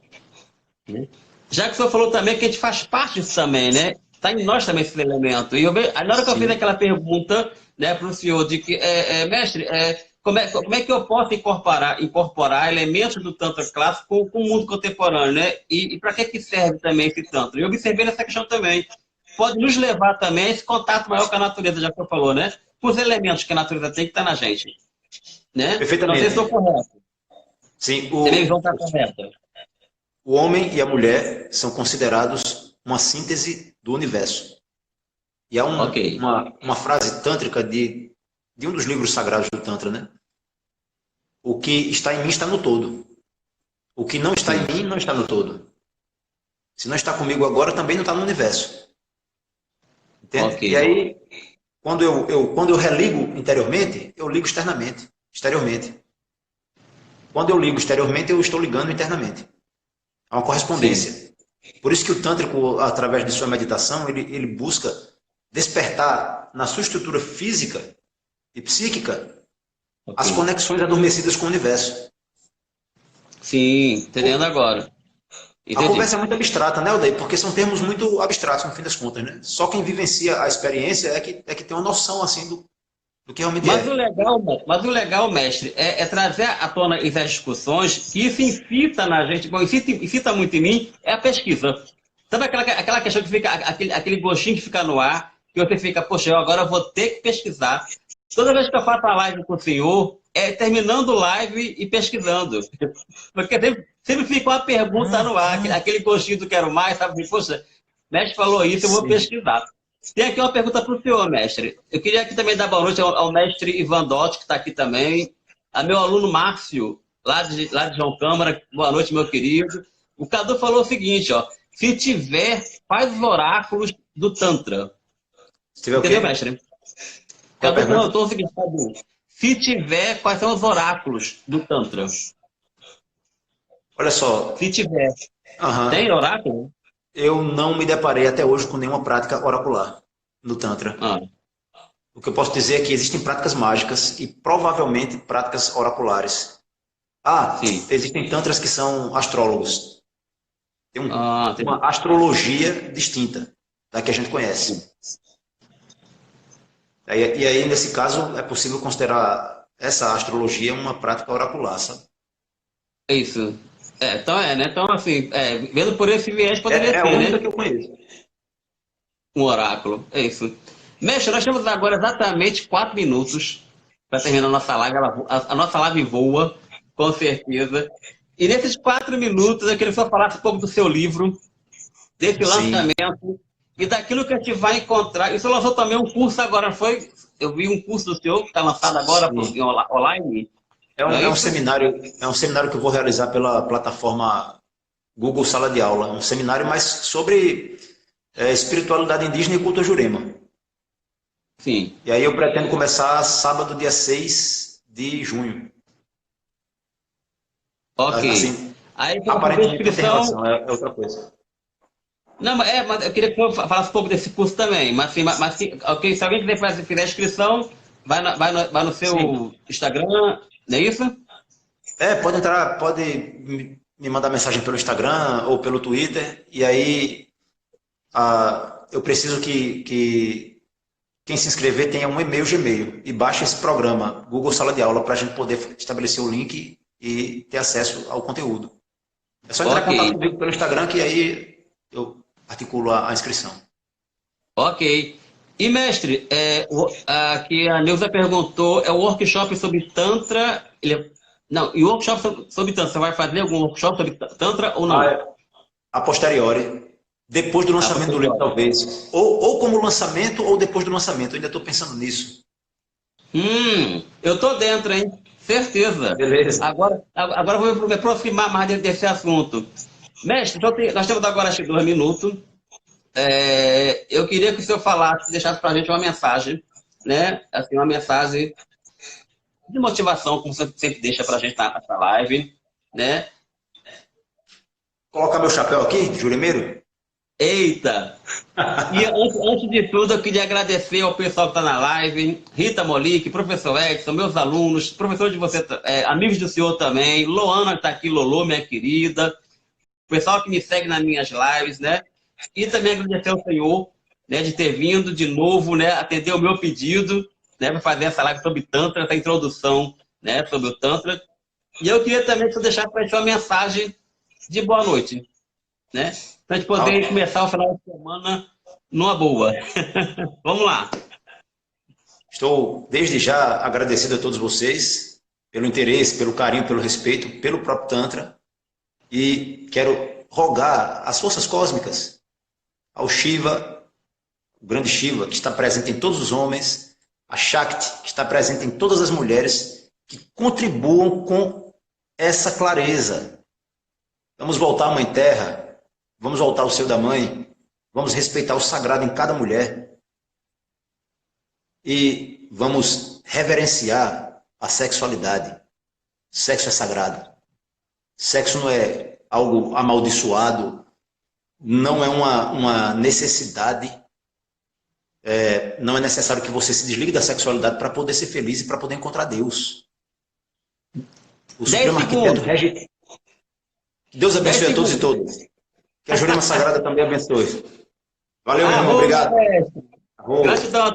Já que o senhor falou também que a gente faz parte disso também, né? Está em nós também esse elemento. E na hora que eu fiz aquela pergunta, né, para o senhor, de que, mestre, como é que eu posso incorporar elementos do Tantra clássico com o mundo contemporâneo, né? E para que serve também esse Tantra? E eu observei nessa questão também. Pode nos levar também a esse contato maior com a natureza, já que eu falou, né? Com os elementos que a natureza tem que estar na gente. Né? Perfeitamente. Não sei se estou correto. Sim, a minha visão está correta. O homem e a mulher são considerados uma síntese do universo. E há uma frase tântrica de um dos livros sagrados do Tantra, né? O que está em mim está no todo. O que não está em mim não está no todo. Se não está comigo agora, também não está no universo. Entende? E aí, quando eu religo interiormente, eu ligo exteriormente. Quando eu ligo exteriormente, eu estou ligando internamente. Há uma correspondência. Sim. Por isso que o tântrico, através de sua meditação, ele busca despertar na sua estrutura física e psíquica, as Ok. conexões adormecidas com o universo. Sim, entendendo agora. A Entendi. conversa é muito abstrata, né, Odair? Porque são termos muito abstratos, no fim das contas, né? Só quem vivencia a experiência é que tem uma noção, assim, do que realmente é. Mas o legal, mestre, é trazer à tona essas discussões que isso incita na gente, bom, incita muito em mim, é a pesquisa. Sabe aquela questão que fica, aquele gostinho que fica no ar, que você fica, poxa, eu agora vou ter que pesquisar. Toda vez que eu faço a live com o senhor, é terminando live e pesquisando. Porque sempre fica uma pergunta no ar, aquele gostinho do quero mais, sabe? Poxa, o mestre falou isso, eu vou Sim. pesquisar. Tem aqui uma pergunta para o senhor, mestre. Eu queria aqui também dar boa noite ao mestre Ivan Dotti, que está aqui também, a meu aluno Márcio, lá de João Câmara. Boa noite, meu querido. O Cadu falou o seguinte, ó, se tiver, faz os oráculos do Tantra. Se tiver o Entendeu, quê? mestre? Qual a Cadu pergunta? perguntou o seguinte, Cadu, se tiver, quais são os oráculos do Tantra? Olha só, Se tiver, tem aham, oráculo? eu não me deparei até hoje com nenhuma prática oracular no Tantra. Ah, O que eu posso dizer é que existem práticas mágicas e provavelmente práticas oraculares. Ah, sim. existem tantras que são astrólogos. Tem Entendi. uma astrologia distinta da que a gente conhece. E aí, nesse caso, é possível considerar essa astrologia uma prática oracular, sabe? É isso. Então né? Então, assim, vendo por esse viés, poderia É a ser, única né? que eu conheço. Um oráculo. É isso. Mestre, nós temos agora exatamente 4 minutos para terminar a nossa live. A nossa live voa, com certeza. E nesses 4 minutos, eu queria só falar um pouco do seu livro, desse Sim. lançamento e daquilo que a gente vai encontrar. E você lançou também um curso agora, não foi? Eu vi um curso do senhor que está lançado agora Sim. online, não é É um isso? seminário que eu vou realizar pela plataforma Google Sala de Aula. Um seminário mais sobre espiritualidade indígena e cultura jurema. Sim. E aí eu pretendo começar sábado, dia 6 de junho. Ok. Assim, Aí, para fazer a aparentemente não tem inscrição. relação, é outra coisa. Não, mas eu queria que você falasse um pouco desse curso também. Mas, assim, ok, se alguém quiser fizer a inscrição, vai no Sim. seu Instagram, não é isso? Pode entrar, pode me mandar mensagem pelo Instagram ou pelo Twitter, e aí eu preciso que quem se inscrever tenha um e-mail Gmail e baixe esse programa Google Sala de Aula para a gente poder estabelecer o link e ter acesso ao conteúdo. É só entrar em Ok, contato comigo pelo Instagram que aí eu articulo a inscrição. ok. E, mestre, aqui a Neuza perguntou, é o workshop sobre Tantra. Não, e o workshop sobre Tantra, você vai fazer algum workshop sobre Tantra ou não? A, a posteriori, depois do A lançamento do livro, posteriori. talvez. Ou como lançamento ou depois do lançamento. Eu ainda estou pensando nisso. Eu tô dentro, hein? Certeza. Beleza. Agora eu vou me aproximar mais desse assunto. Mestre, nós temos agora acho que 2 minutos. Eu queria que o senhor falasse, deixasse para a gente uma mensagem, né? Assim, uma mensagem de motivação, como você sempre deixa para a gente nessa live, né? Colocar meu chapéu aqui, jurimeiro? Eita! E antes de tudo, eu queria agradecer ao pessoal que está na live, Rita Molique, professor Edson, meus alunos, professor de você, amigos do senhor também, Loana está aqui, Lolo, minha querida, o pessoal que me segue nas minhas lives, né? E também agradecer ao senhor, né, de ter vindo de novo, né, atender o meu pedido, né, para fazer essa live sobre Tantra, essa introdução, né, sobre o Tantra. E eu queria também que você deixasse para a gente uma mensagem de boa noite, né? Para a gente poder Ah, começar o final de semana numa boa. Vamos lá. estou desde já agradecido a todos vocês pelo interesse, pelo carinho, pelo respeito, pelo próprio Tantra. E quero rogar às forças cósmicas, ao Shiva, o grande Shiva, que está presente em todos os homens, a Shakti, que está presente em todas as mulheres, que contribuam com essa clareza. Vamos voltar à Mãe Terra, vamos voltar ao seio da Mãe, vamos respeitar o sagrado em cada mulher e vamos reverenciar a sexualidade. Sexo é sagrado. Sexo não é algo amaldiçoado, não é uma necessidade, não é necessário que você se desligue da sexualidade para poder ser feliz e para poder encontrar Deus. O 10 Supremo Arquiteto segundos. rege. Deus 10 abençoe a todos e segundos. todas. Que a Jurema Sagrada também abençoe. Valeu, meu irmão. Arroba, Obrigado. mestre. Arroba. Gratidão.